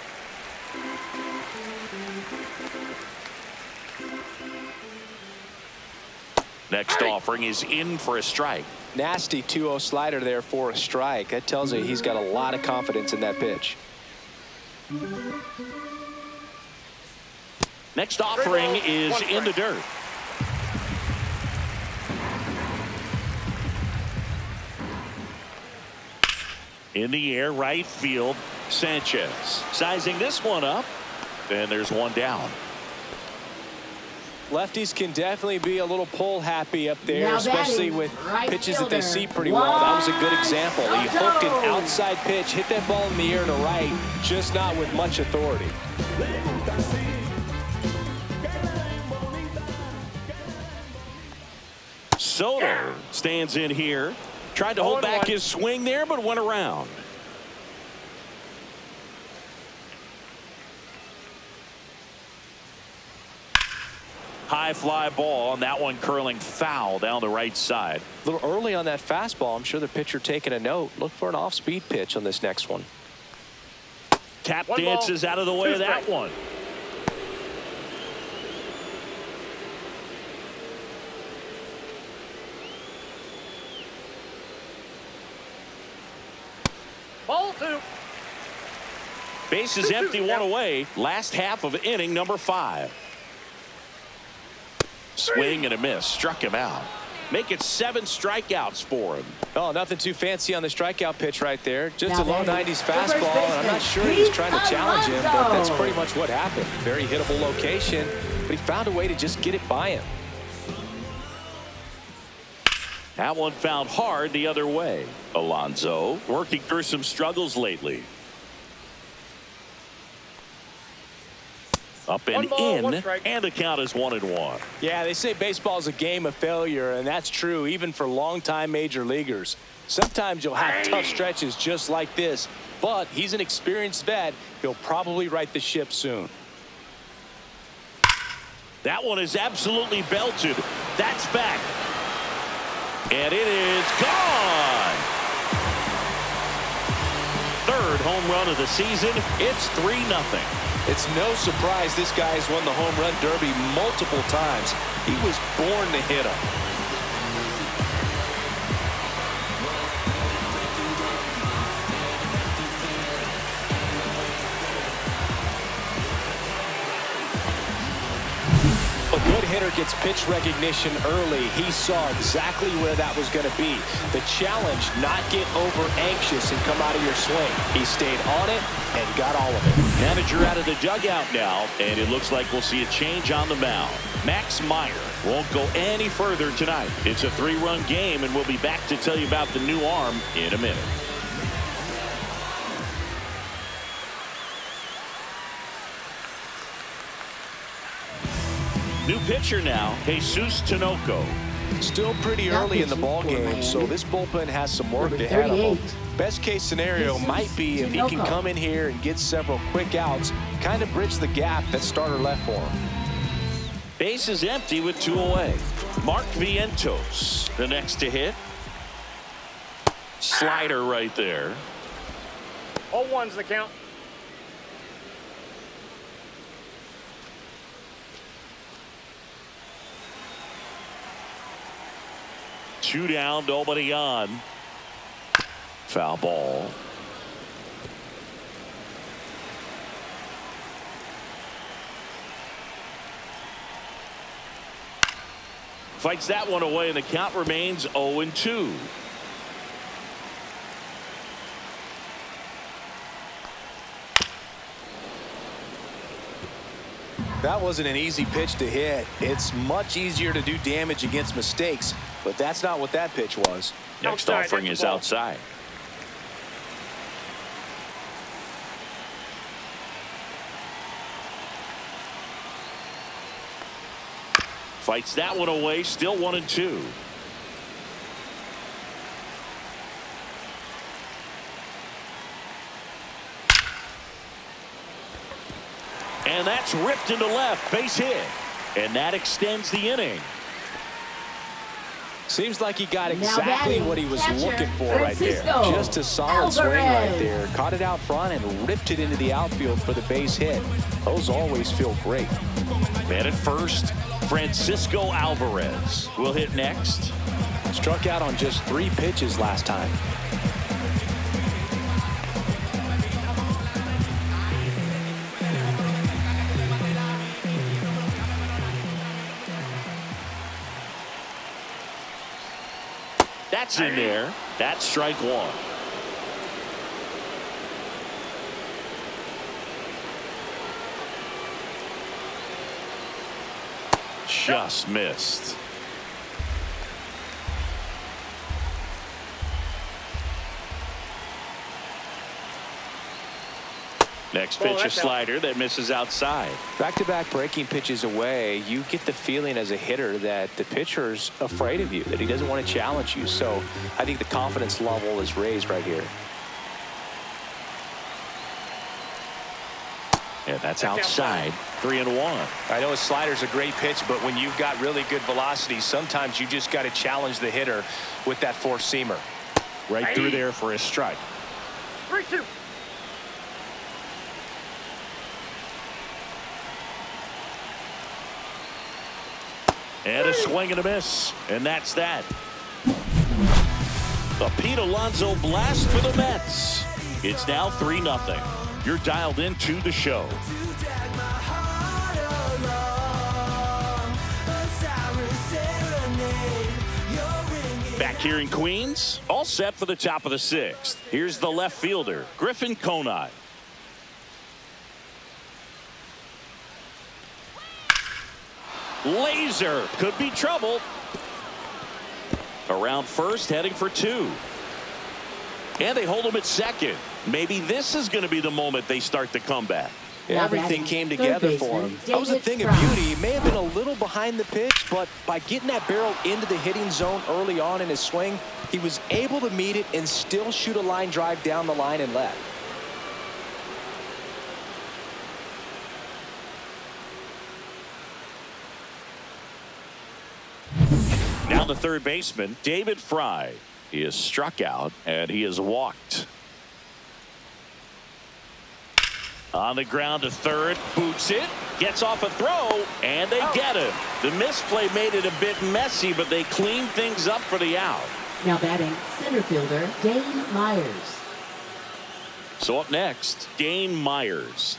Next offering is in for a strike. Nasty 2-0 slider there for a strike. That tells you he's got a lot of confidence in that pitch. Next offering is in the dirt. In the air, right field, Sanchez. Sizing this one up, and there's one down. Lefties can definitely be a little pull happy up there, Now especially batting, with right pitches that they fielder, see pretty well. That was a good Juan example. He hooked an Soto. outside pitch, hit that ball in the air to right, just not with much authority. Soto stands in here. Tried to hold back his swing there, but went around. High fly ball, and that one curling foul down the right side. A little early on that fastball. I'm sure the pitcher taking a note. Look for an off-speed pitch on this next one. Tap One dances ball, out of the way 2 of that strikes. one. Ball 2. Base is empty, 1 away. Last half of inning number 5. Swing and a miss. Struck him out. Make it 7 strikeouts for him. Oh, nothing too fancy on the strikeout pitch right there. Just Now a low batting, 90s the first fastball, and I'm not baseman, sure he was trying to Pete challenge him, but that's Alonso. pretty much what happened. Very hittable location, but he found a way to just get it by him. That one found hard the other way. Alonso working through some struggles lately. Up and 1 ball, 1 in, strike. and the count is 1-1. Yeah, they say baseball is a game of failure, and that's true even for longtime major leaguers. Sometimes you'll have tough stretches just like this, but he's an experienced vet. He'll probably right the ship soon. That one is absolutely belted. That's back. And it is gone. Third home run of the season. It's 3-0. It's no surprise this guy has won the home run derby multiple times. He was born to hit them. gets pitch recognition early, he saw exactly where that was going to be. The challenge, not get over anxious and come out of your swing. He stayed on it and got all of it. Manager out of the dugout now, and it looks like we'll see a change on the mound. Max Meyer won't go any further tonight. It's a 3-run game, and we'll be back to tell you about the new arm in a minute. New pitcher now, Jesus Tinoco. Still pretty early in the ball game, so this bullpen has some work ahead of him. Best case scenario might be if he can come in here and get several quick outs, kind of bridge the gap that starter left for him. Base is empty with 2 away. Mark Vientos, the next to hit. Slider right there. 0-1's the count. Two down, nobody on. Foul ball. Fights that one away, and the count remains 0-2. That wasn't an easy pitch to hit. It's much easier to do damage against mistakes, but that's not what that pitch was. Next Outside, offering is outside. Fights that one away, still 1-2. And that's ripped into left, base hit. And that extends the inning. Seems like he got exactly what he was looking for right there. Francisco Just a solid swing right there. Caught it out front and ripped it into the outfield for the base hit. Those always feel great. Man at first, Francisco Alvarez will hit next. Struck out on just 3 pitches last time. That's in there. That's strike 1. Just missed. Next pitch, a slider that misses outside. Back-to-back breaking pitches away, you get the feeling as a hitter that the pitcher's afraid of you, that he doesn't want to challenge you. So I think the confidence level is raised right here. And that's outside. 3-1. I know a slider's a great pitch, but when you've got really good velocity, sometimes you just got to challenge the hitter with that four-seamer. Right through there for a strike. 3-2. And a swing and a miss. And that's that. The Pete Alonso blast for the Mets. It's now 3-0. You're dialed into the show. Back here in Queens, all set for the top of the 6th. Here's the left fielder, Griffin Conant. Laser could be trouble. Around first, heading for 2. And they hold him at second. Maybe this is going to be the moment they start the comeback. Everything came together for him. That was a thing of beauty. He may have been a little behind the pitch, but by getting that barrel into the hitting zone early on in his swing, he was able to meet it and still shoot a line drive down the line and left. Now the third baseman, David Fry. He is struck out and he is walked. On the ground to third, boots it, gets off a throw, and they get him. The misplay made it a bit messy, but they cleaned things up for the out. Now batting, center fielder Dane Myers. So up next, Dane Myers.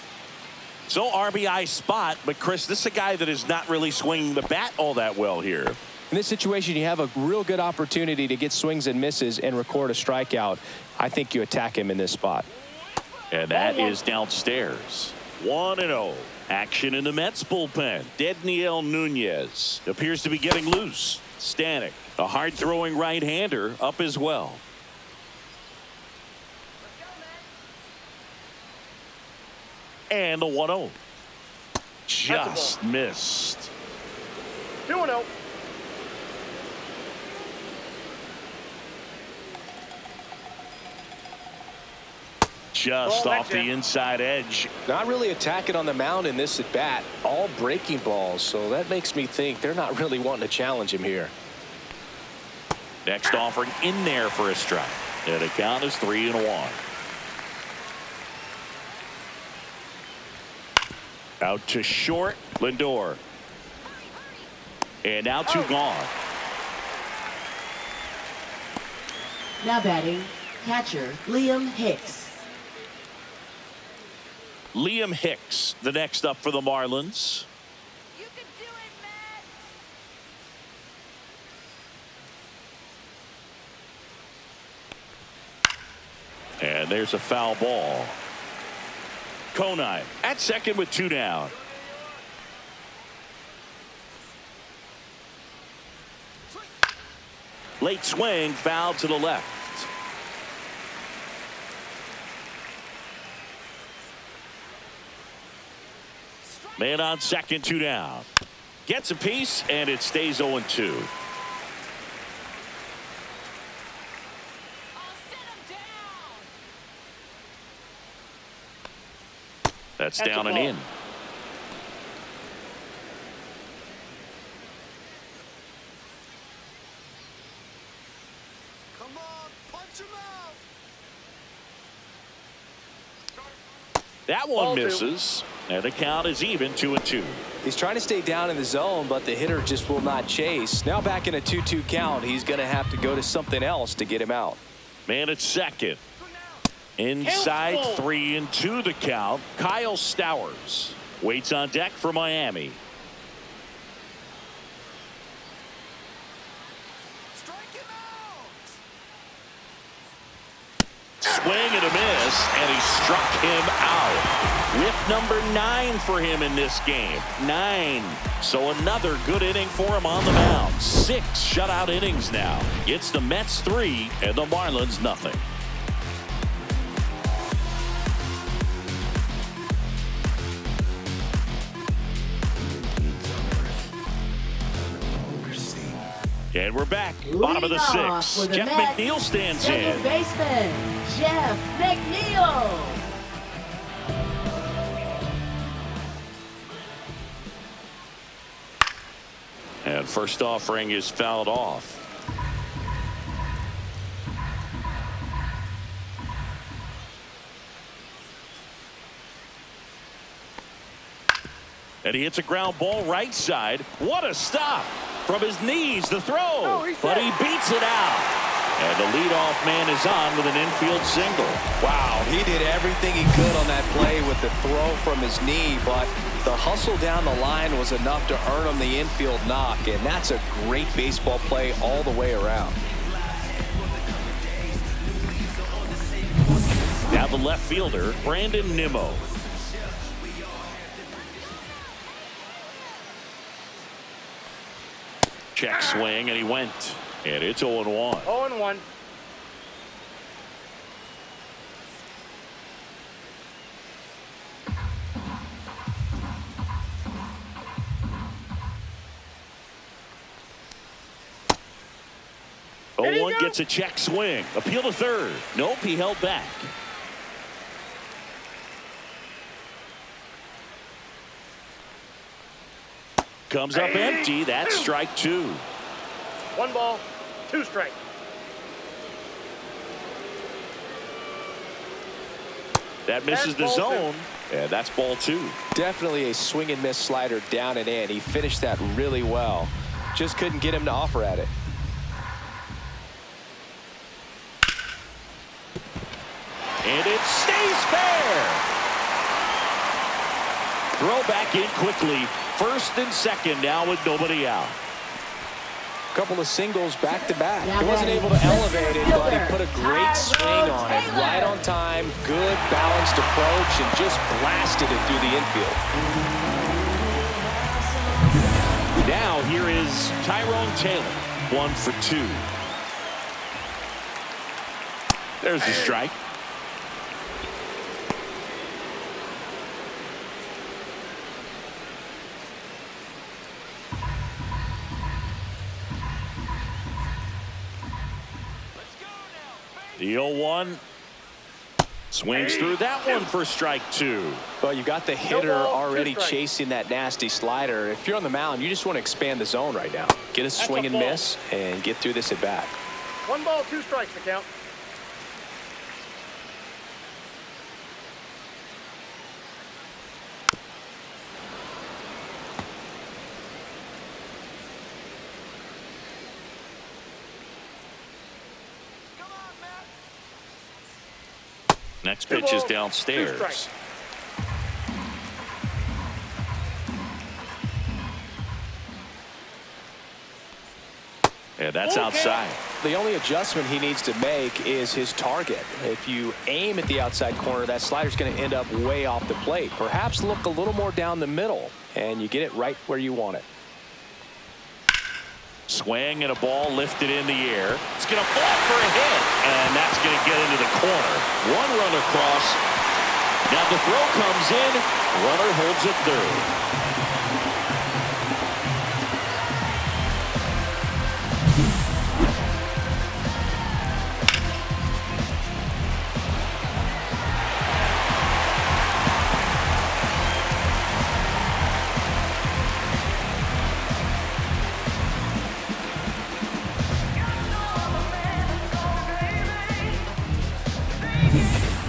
So RBI spot, but Chris, this is a guy that is not really swinging the bat all that well here. In this situation, you have a real good opportunity to get swings and misses and record a strikeout. I think you attack him in this spot. And that is downstairs. 1-0. Action in the Mets bullpen. Dedniel Nunez appears to be getting loose. Stanek, a hard-throwing right-hander, up as well. And the 1-0. Just missed. 2-0. Just off the inside edge. Not really attacking on the mound in this at bat. All breaking balls, so that makes me think they're not really wanting to challenge him here. Next offering in there for a strike. And the count is 3-1. Out to short, Lindor. And now two gone. Now batting, catcher Liam Hicks. Liam Hicks, the next up for the Marlins. You can do it, Matt. And there's a foul ball. Conine at second with two down. Late swing, foul to the left. Man on second, two down. Gets a piece, and it stays 0-2. That's down and in. Come on, punch him out. That one misses, and the count is even 2-2. He's trying to stay down in the zone, but the hitter just will not chase. Now back in a 2-2 count, he's going to have to go to something else to get him out. Man at second. Inside 3-2 the count. Kyle Stowers waits on deck for Miami. Swing and a miss, and he struck him out. With number 9 for him in this game. 9. So another good inning for him on the mound. 6 shutout innings now. It's the Mets 3 and the Marlins nothing. And we're back. Bottom of the 6th. Jeff McNeil stands in. Second baseman, Jeff McNeil. And first offering is fouled off. And he hits a ground ball right side. What a stop. From his knees, the throw, but he beats it out. And the leadoff man is on with an infield single. Wow, he did everything he could on that play with the throw from his knee, but the hustle down the line was enough to earn him the infield knock, and that's a great baseball play all the way around. Now the left fielder, Brandon Nimmo. Check swing, and he went. And it's 0-1. 0-1. One gets a check swing. Appeal to third. Nope, he held back. Comes up empty. That's strike 2. 1 ball, 2 strikes. That misses the zone. And that's ball 2. Definitely a swing and miss slider down and in. He finished that really well. Just couldn't get him to offer at it. And it stays fair. Throw back in quickly. First and second now with nobody out. Couple of singles back-to-back. Now He wasn't batting, able to elevate it, but he fielder, put a great swing on it. Taylor. Right on time, good balanced approach, and just blasted it through the infield. Now here is Tyrone Taylor. 1 for 2. There's the strike. The 0-1. Swings through that one for strike 2. Well, you got the hitter ball, 2 already strikes. chasing that nasty slider. If you're on the mound, you just want to expand the zone right now. Get a swing and ball. miss and get through this at bat. 1 ball, 2 strikes to count. Next pitch is 2 balls, 2 downstairs. strikes. And that's Okay. outside. The only adjustment he needs to make is his target. If you aim at the outside corner, that slider's going to end up way off the plate. Perhaps look a little more down the middle, and you get it right where you want it. Swing and a ball lifted in the air. It's going to fall for a hit, and that's going to get into the corner. 1 run across. Now the throw comes in. Runner holds it third.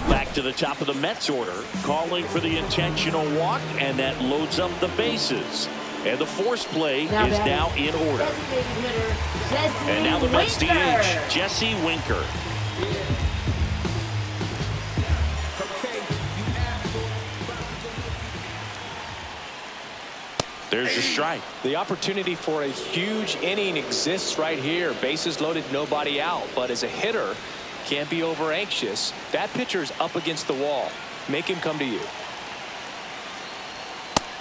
Back to the top of the Mets order, calling for the intentional walk, and that loads up the bases. And the force play is now in order. Designated hitter, Jesse And now the Mets Winker. DH, Jesse Winker. There's the strike. The opportunity for a huge inning exists right here. Bases loaded, nobody out. But as a hitter, can't be over anxious. That pitcher's up against the wall. Make him come to you.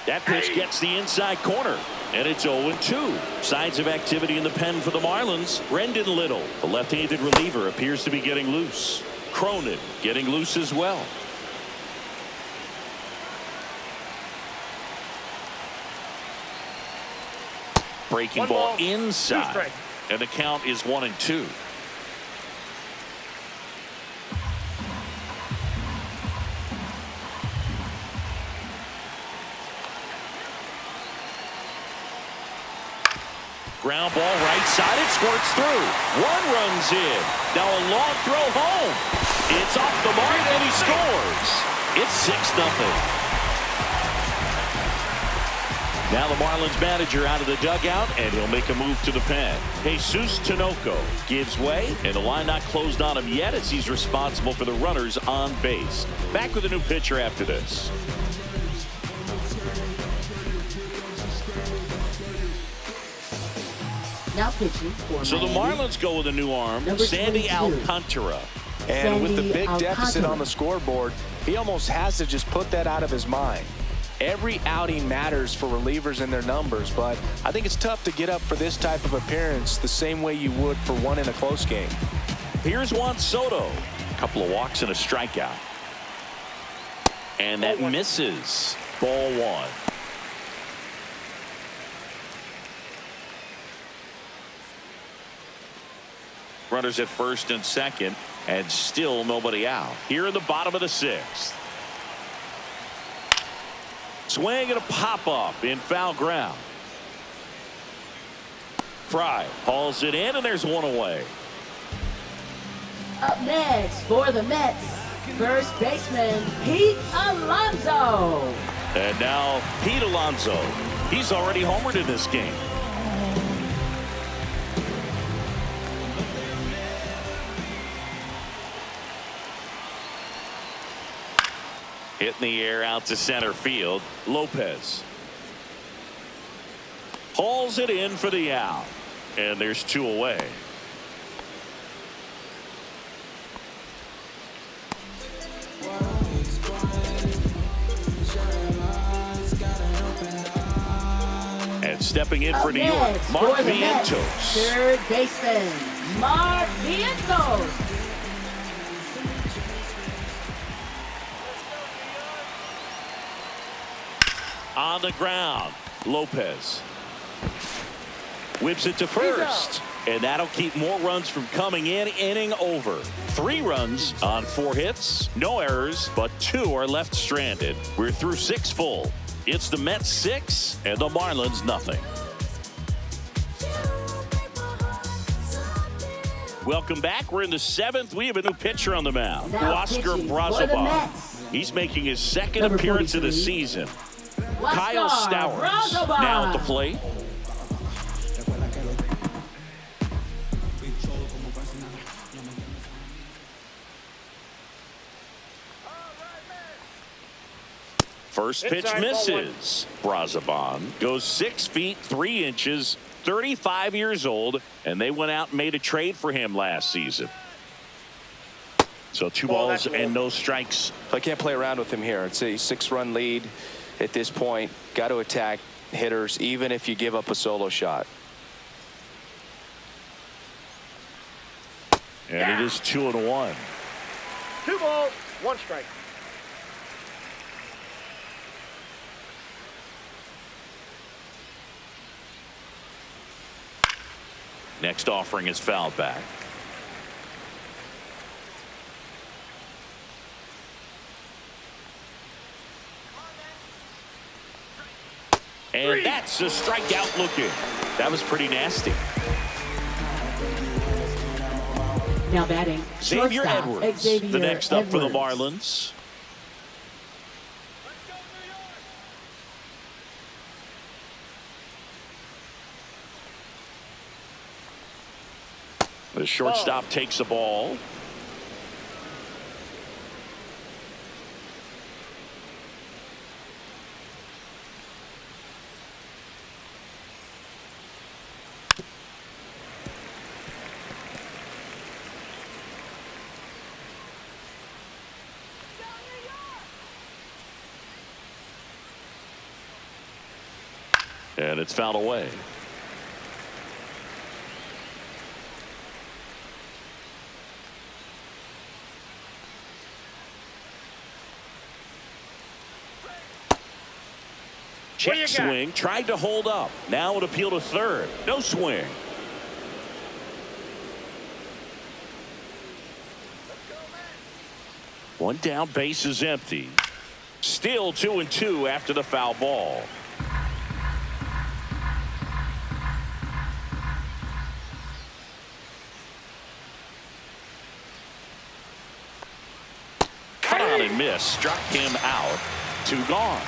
That pitch gets the inside corner, and it's 0-2. Signs of activity in the pen for the Marlins. Brendan Little, the left-handed reliever, appears to be getting loose. Cronin getting loose as well. Breaking 1 ball ball, 2 inside, strikes. and the count is 1-2. Ground ball right side. It squirts through. 1 runs in. Now a long throw home. It's off the mark and he scores. It's 6-0. Now the Marlins manager out of the dugout, and he'll make a move to the pen. Jesus Tinoco gives way, and the line not closed on him yet as he's responsible for the runners on base. Back with a new pitcher after this. Now pitching for So the Miami. Marlins go with a new arm, Number Sandy 22. Alcantara. And with the Sandy big deficit Alcantara. on the scoreboard, he almost has to just put that out of his mind. Every outing matters for relievers and their numbers, but I think it's tough to get up for this type of appearance the same way you would for one in a close game. Here's Juan Soto. A couple of walks and a strikeout. And that misses. Ball 1. Runners at first and second, and still nobody out. Here in the bottom of the 6th. Swing and a pop-up in foul ground. Fry hauls it in, and there's 1 away. Up next for the Mets, first baseman Pete Alonso. And now Pete Alonso. He's already homered in this game. Hit in the air out to center field. Lopez hauls it in for the out. And there's 2 away. And stepping in for New York, Mark Vientos. Third baseman, Mark Vientos. On the ground, Lopez whips it to first, and that'll keep more runs from coming in. Inning over. 3 runs on 4 hits, no errors, but 2 are left stranded. We're through 6 full. It's the Mets 6 and the Marlins nothing. Welcome back. We're in the 7th. We have a new pitcher on the mound, Oscar Brazoban. He's making his 2nd appearance of the season. Kyle Stowers now at the plate. First pitch misses. Brazoban goes 6 feet 3 inches, 35 years old, and they went out and made a trade for him last season. So 2 balls and no strikes. I can't play around with him here. It's a 6-run lead at this point. Got to attack hitters even if you give up a solo shot. And it is 2-1. 2 balls, 1 strike. Next offering is fouled back. And that's a strikeout looking. That was pretty nasty. Now batting, Xavier shortstop, Edwards, Xavier the next up for the Edwards. Marlins. The shortstop takes the ball. And it's fouled away. Check swing, tried to hold up. Now it appeal to third. No swing. One down, base is empty. Still 2-2 after the foul ball. Cut on and miss. Struck him out. 2 gone.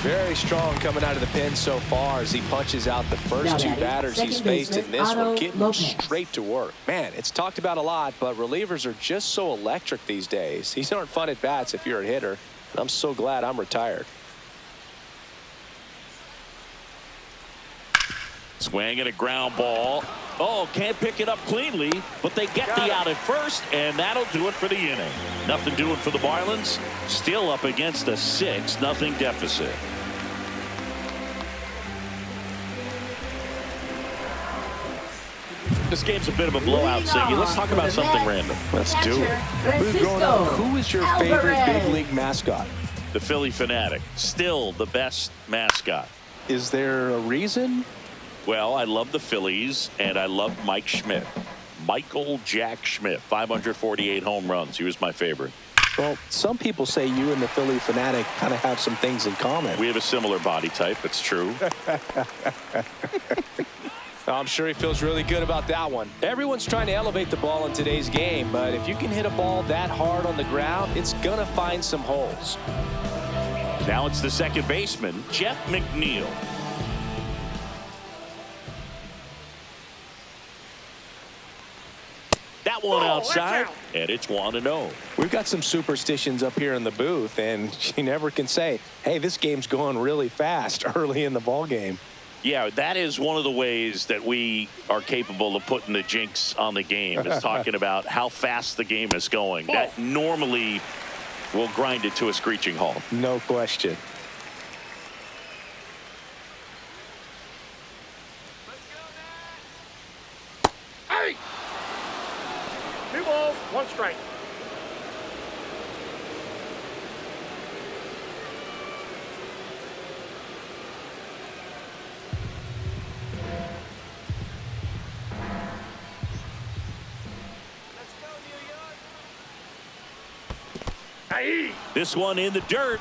Very strong coming out of the pen so far as he punches out the first 2 batters he's faced in this one, getting straight to work. Man, it's talked about a lot, but relievers are just so electric these days. These aren't fun at bats if you're a hitter. I'm so glad I'm retired. Swing and a ground ball. Oh, can't pick it up cleanly, but they get the out at first, and that'll do it for the inning. Nothing doing for the Marlins. Still up against a 6-0 deficit. This game's a bit of a blowout, Siggy. Let's talk about something random. Let's do it. Who is your favorite big league mascot? The Philly Fanatic. Still the best mascot. Is there a reason? Well, I love the Phillies, and I love Mike Schmidt. Michael Jack Schmidt, 548 home runs. He was my favorite. Well, some people say you and the Philly Fanatic kind of have some things in common. We have a similar body type. It's true. I'm sure he feels really good about that one. Everyone's trying to elevate the ball in today's game, but if you can hit a ball that hard on the ground, it's going to find some holes. Now it's the second baseman, Jeff McNeil. That one Oh, outside, that's out. and it's 1-0. We've got some superstitions up here in the booth, and you never can say, hey, this game's going really fast early in the ball game. Yeah, that is one of the ways that we are capable of putting the jinx on the game, is talking about how fast the game is going. That normally will grind it to a screeching halt. No question. Hey! 2 balls, 1 strike. Hey! This one in the dirt.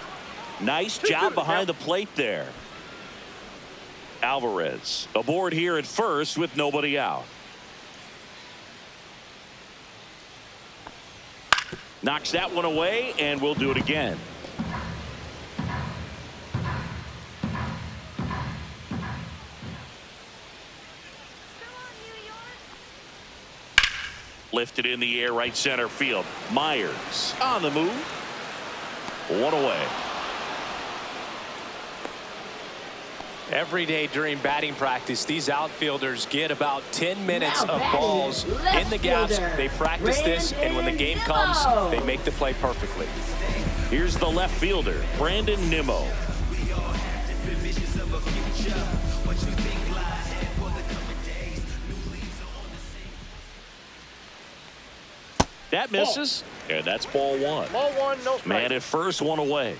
Nice job behind the plate there. Alvarez aboard here at first with nobody out. Knocks that one away, and we'll do it again. Lifted in the air, right center field. Myers on the move. 1 away. Every day during batting practice, these outfielders get about 10 minutes Now of batting, balls left in the gaps. fielder, They practice this, and when the game comes, Brandon they Nimmo. make the play perfectly. Here's the left fielder, Brandon Nimmo. That misses, and that's ball 1. Ball 1, no strike. Man at first, 1 away.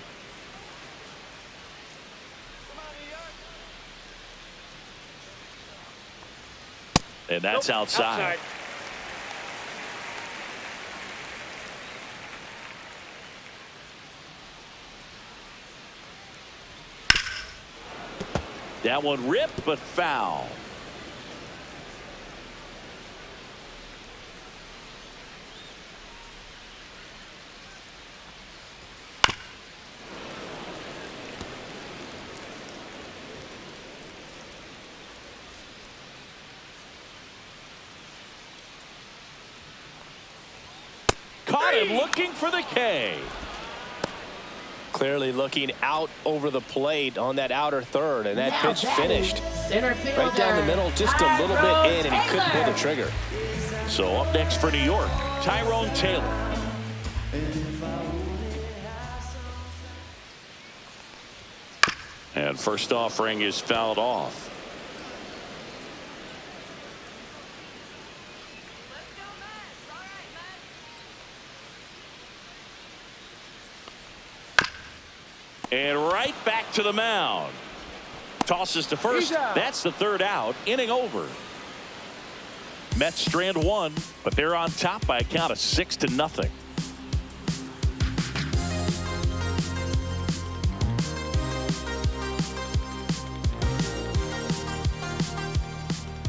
And that's Nope, outside. That one ripped, but foul. Caught him looking for the K. Clearly looking out over the plate on that outer third, and that Now pitch batting, finished center fielder, right down the middle, just a little bit in, and he couldn't pull the trigger. So up next for New York, Tyrone Taylor. And first offering is fouled off. And right back to the mound. Tosses to first. That's the 3rd out. Inning over. Mets strand 1, but they're on top by a count of 6-0.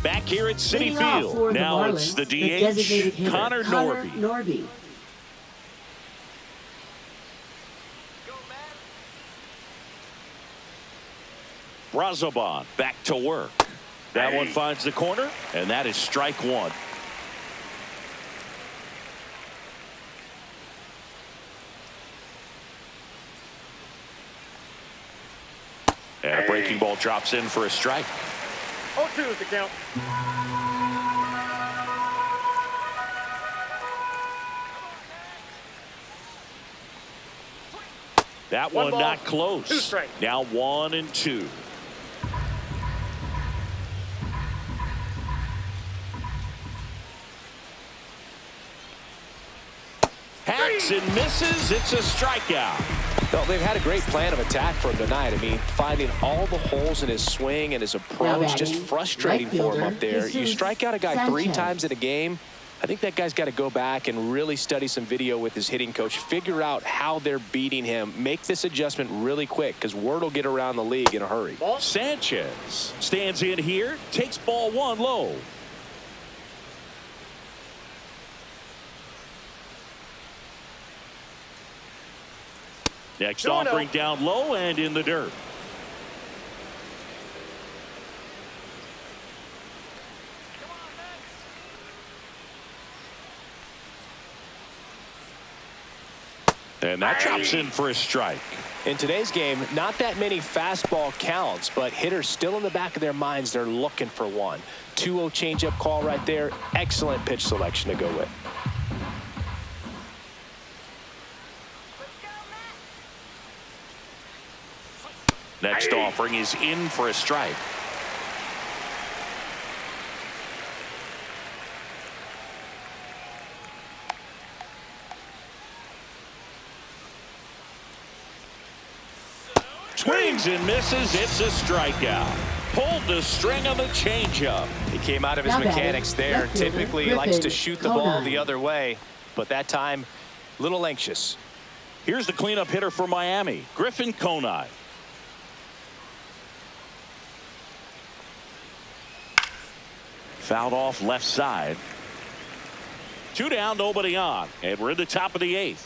Back here at Citi Leading off Field. for the Now Marlins, it's the designated DH, hitter, Connor Norby. Norby. Brazoban back to work. That one finds the corner, and that is strike 1. And a breaking ball drops in for a strike. 0-2 is the count. That One one ball, not close. 2 strikes. Now 1-2. Hacks and misses. It's a strikeout. No, they've had a great plan of attack for him tonight. I mean, finding all the holes in his swing and his approach, just batting, frustrating right for him fielder, up there. You Jesus strike out a guy 3 Sanchez. times in a game, I think that guy's got to go back and really study some video with his hitting coach, figure out how they're beating him, make this adjustment really quick, because word will get around the league in a hurry. Sanchez stands in here, takes ball 1 low. Next 2-0. offering down low and in the dirt. And that chops in for a strike. In today's game, not that many fastball counts, but hitters still in the back of their minds, they're looking for one. 2-0 changeup call right there. Excellent pitch selection to go with. Next offering is in for a strike. Swings and misses. It's a strikeout. Pulled the string on the changeup. He came out of his Now mechanics batting, there. left fielder, Typically Griffin likes to shoot the ball Conine. the other way, but that time, a little anxious. Here's the cleanup hitter for Miami, Griffin Conine. Fouled off left side. 2 down, nobody on, and we're in the top of the 8th.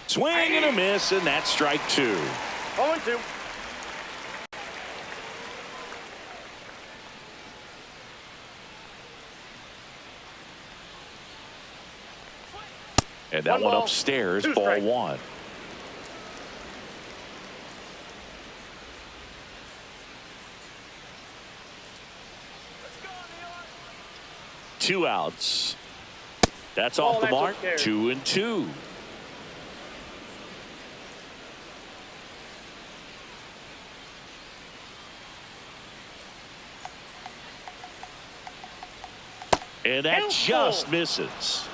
Swing and a miss, and that's strike 2. 0-2. And that One one ball, upstairs, 2 ball strikes. 1. Two outs. That's off the that's mark. upstairs. 2-2. And that Count just full. misses.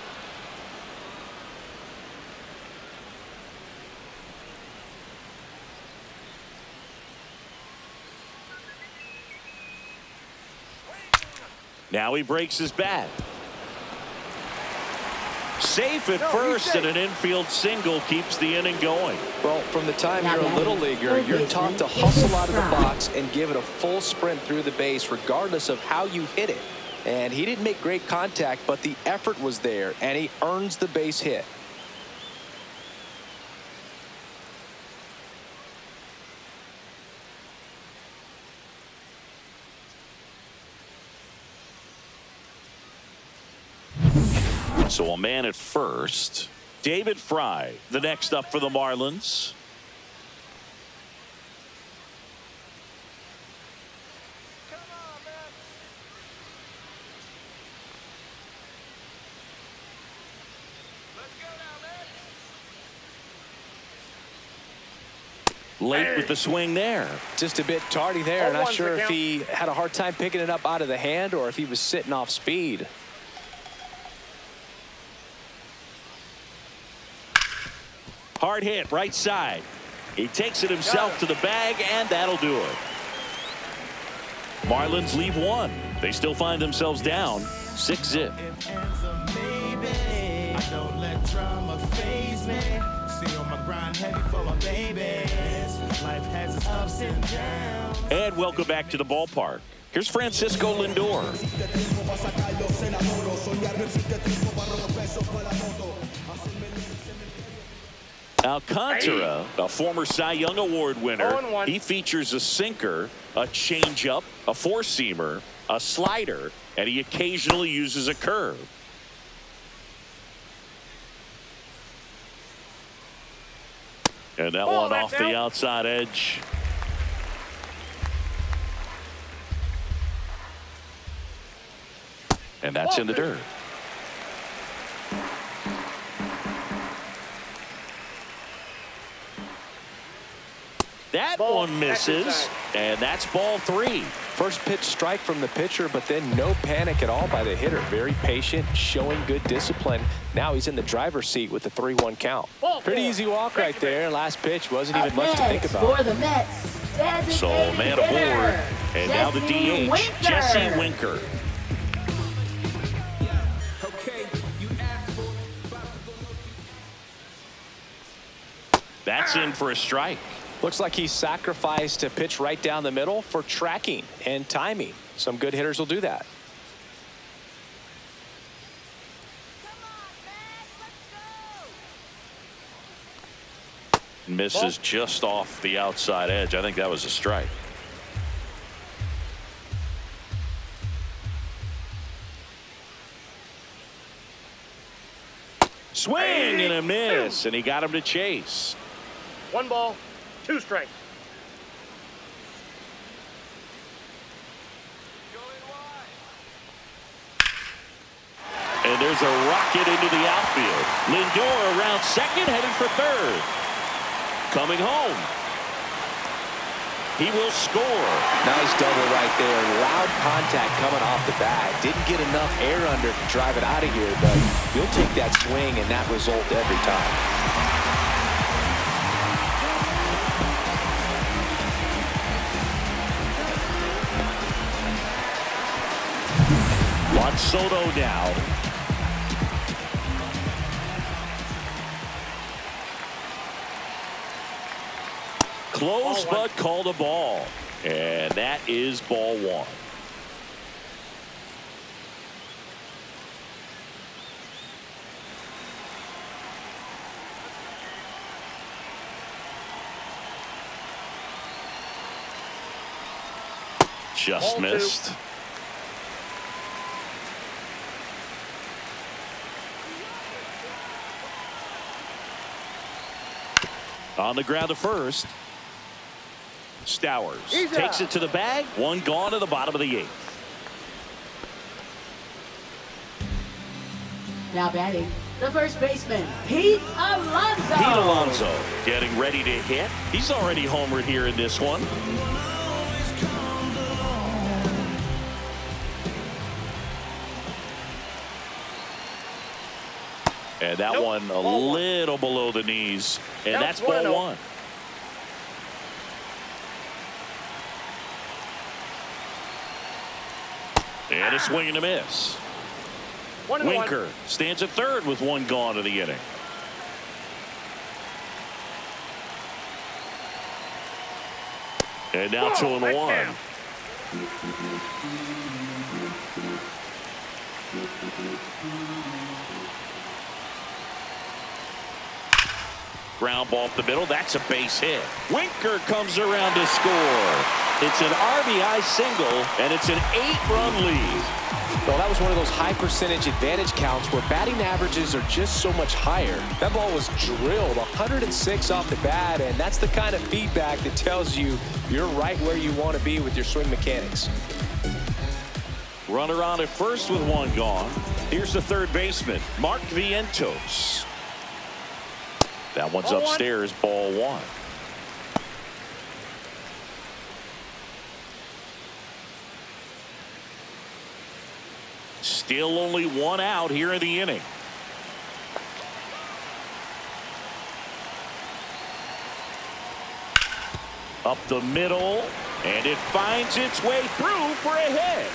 Now he breaks his bat. Safe at first, and an infield single keeps the inning going. Well, from the time Now you're a batting, little leaguer, third you're taught to baseman, hustle out of the David box and give it a full sprint through the base, regardless of how you hit it. And he didn't make great contact, but the effort was there, and he earns the base hit. So a man at first. David Fry, the next up for the Marlins. Late with the swing there. Just a bit tardy there. 0-1 Not the sure if count. he had a hard time picking it up out of the hand or if he was sitting off speed. Hard hit, right side. He takes it himself to the bag, and that'll do it. Marlins leave 1. They still find themselves down 6-zip. I don't let drama faze me. See on my grind heavy for my babies. Life has its ups and downs. And welcome back to the ballpark. Here's Francisco Lindor. Alcantara, a former Cy Young Award winner. 0-1. He features a sinker, a changeup, a four-seamer, a slider, and he occasionally uses a curve. And that Ball, one that's off the out. outside edge. And that's in the dirt. That Ball, one misses, exercise. and that's ball 3. First pitch strike from the pitcher, but then no panic at all by the hitter. Very patient, showing good discipline. Now he's in the driver's seat with the 3-1 count. Ball Pretty four. easy walk right there. Last pitch wasn't even Up much to think next about. for the Mets, designated So a man aboard, hitter, and now the Jesse DH, Winker. Jesse Winker. Okay, you asked for it. That's in for a strike. Looks like he sacrificed a pitch right down the middle for tracking and timing. Some good hitters will do that. Misses just off the outside edge. I think that was a strike. Swing and a miss, and he got him to chase. 1 ball, 2 strikes. And there's a rocket into the outfield. Lindor around second, heading for third. Coming home. He will score. Nice double right there. Loud contact coming off the bat. Didn't get enough air under to drive it out of here, but you'll take that swing and that result every time. Juan Soto down. Close, but called a ball. And that is ball 1. Just missed. On the ground to first. Stowers takes it to the bag. 1 gone to the bottom of the 8th. Now batting, the first baseman, Pete Alonso. Pete Alonso getting ready to hit. He's already homered here in this one. And that one a little below the knees. And that's ball 1. And a swing and a miss. Winker stands at third with 1 gone to the inning. And now 2-1. Ground ball up the middle. That's a base hit. Winker comes around to score. It's an RBI single, and it's an 8-run lead. Well, that was one of those high percentage advantage counts where batting averages are just so much higher. That ball was drilled 106 off the bat, and that's the kind of feedback that tells you you're right where you want to be with your swing mechanics. Runner on at first with 1 gone. Here's the third baseman, Mark Vientos. That one's upstairs, ball 1. Still only 1 out here in the inning. Up the middle, and it finds its way through for a hit.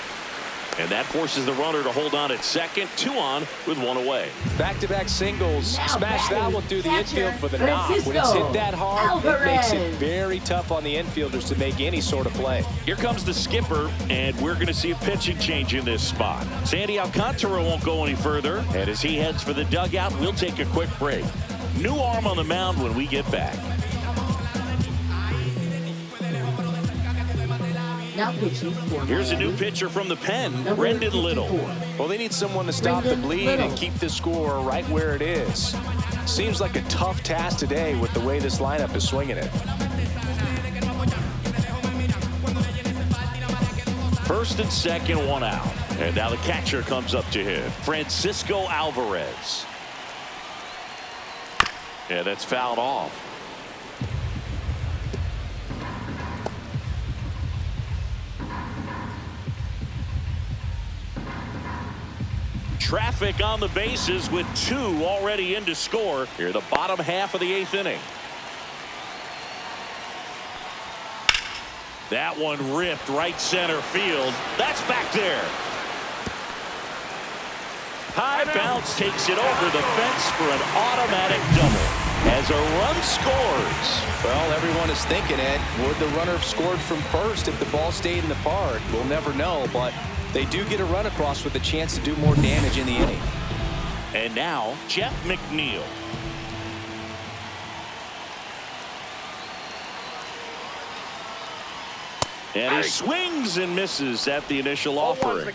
And that forces the runner to hold on at second. 2 on with 1 away. Back-to-back singles. Now Smash that one through the infield for the knock. When it's hit that hard, it makes it very tough on the infielders to make any sort of play. Here comes the skipper, and we're going to see a pitching change in this spot. Sandy Alcantara won't go any further. And as he heads for the dugout, we'll take a quick break. New arm on the mound when we get back. Now pitching for Here's a Miami, new pitcher from the pen, number Brendan 54. Little. Well, they need someone to stop the Brendan bleed Little. and keep the score right where it is. Seems like a tough task today with the way this lineup is swinging it. First and second, 1 out. And now the catcher comes up to him, Francisco Alvarez. Yeah, that's fouled off. Traffic on the bases with 2 already in to score here, the bottom half of the 8th inning. That one ripped right center field. That's back there. High bounce takes it over the fence for an automatic double as a run scores. Well, everyone is thinking, Ed, would the runner have scored from first if the ball stayed in the park? We'll never know, but they do get a run across with a chance to do more damage in the inning. And now Jeff McNeil. And he swings and misses at the initial offering.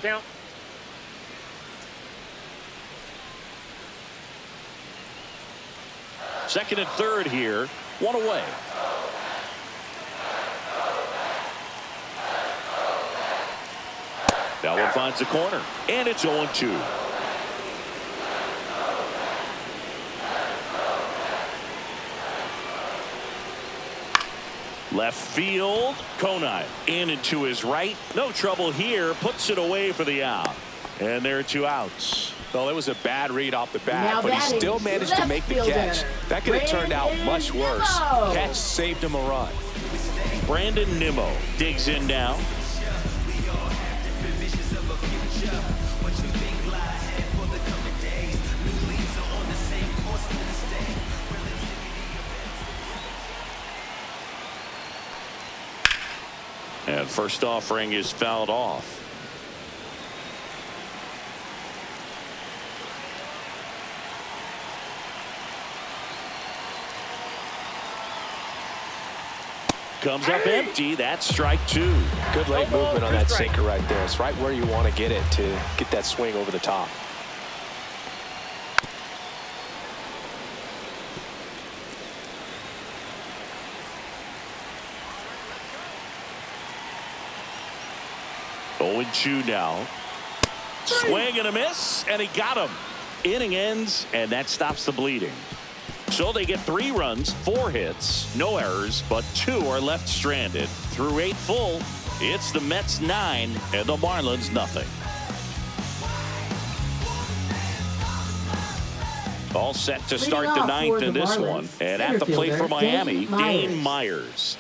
Second and third here. One away. That one finds the corner. And it's 0-2. Left field. Konai in and to his right. No trouble here. Puts it away for the out. And there are 2 outs. Well, it was a bad read off the bat, Now but he batting, still managed to make the left catch. fielder, That could have turned out much worse. Nimmo. Catch saved him a run. Brandon Nimmo digs in now. And first offering is fouled off. Comes up empty. That's strike 2. Good late movement on that sinker right there. It's right where you want to get it to get that swing over the top. Oh, 0-2 now. Swing and a miss, and he got him. Inning ends, and that stops the bleeding. So they get 3 runs, 4 hits, no errors, but 2 are left stranded. Through 8 full, it's the Mets 9 and the Marlins nothing. All set to start the 9th in this one. And at the plate for Miami, Dane Myers.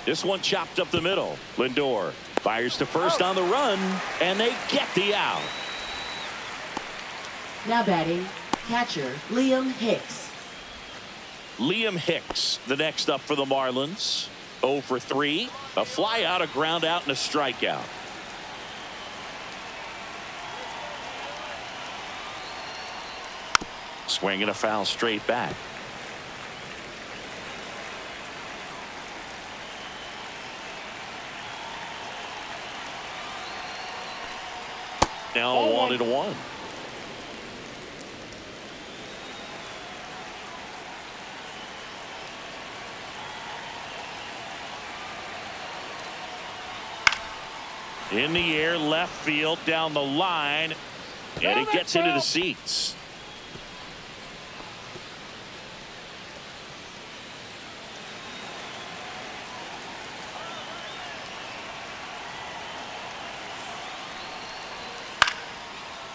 This one chopped up the middle. Lindor fires to first on the run, and they get the out. Now batting, catcher Liam Hicks. Liam Hicks, the next up for the Marlins. 0 for 3. A fly out, a ground out, and a strikeout. Swing and a foul straight back. Now 1-1. In the air, left field, down the line, and it gets into the seats.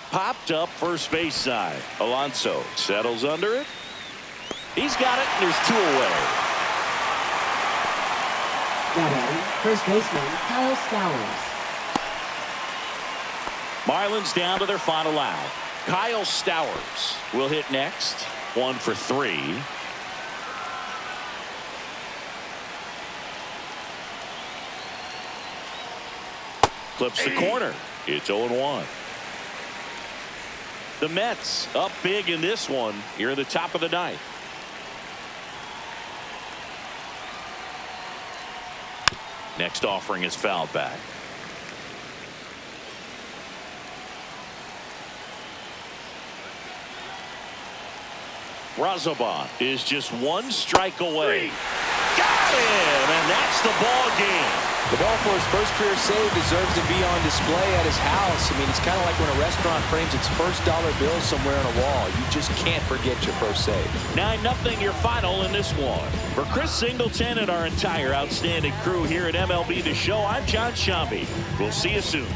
Popped up first base side. Alonso settles under it. He's got it, and there's 2 away. Now batting, first baseman Kyle Stowers. Marlins down to their final out. Kyle Stowers will hit next. 1 for 3. Clips the corner. It's 0-1. The Mets up big in this one here at the top of the 9th. Next offering is fouled back. Brazoban is just 1 strike away. Got him, and that's the ball game. The ball for his first career save deserves to be on display at his house. I mean, it's kind of like when a restaurant frames its first dollar bill somewhere on a wall. You just can't forget your first save. 9-0 your final in this one. For Chris Singleton and our entire outstanding crew here at MLB The Show, I'm John Shambi. We'll see you soon.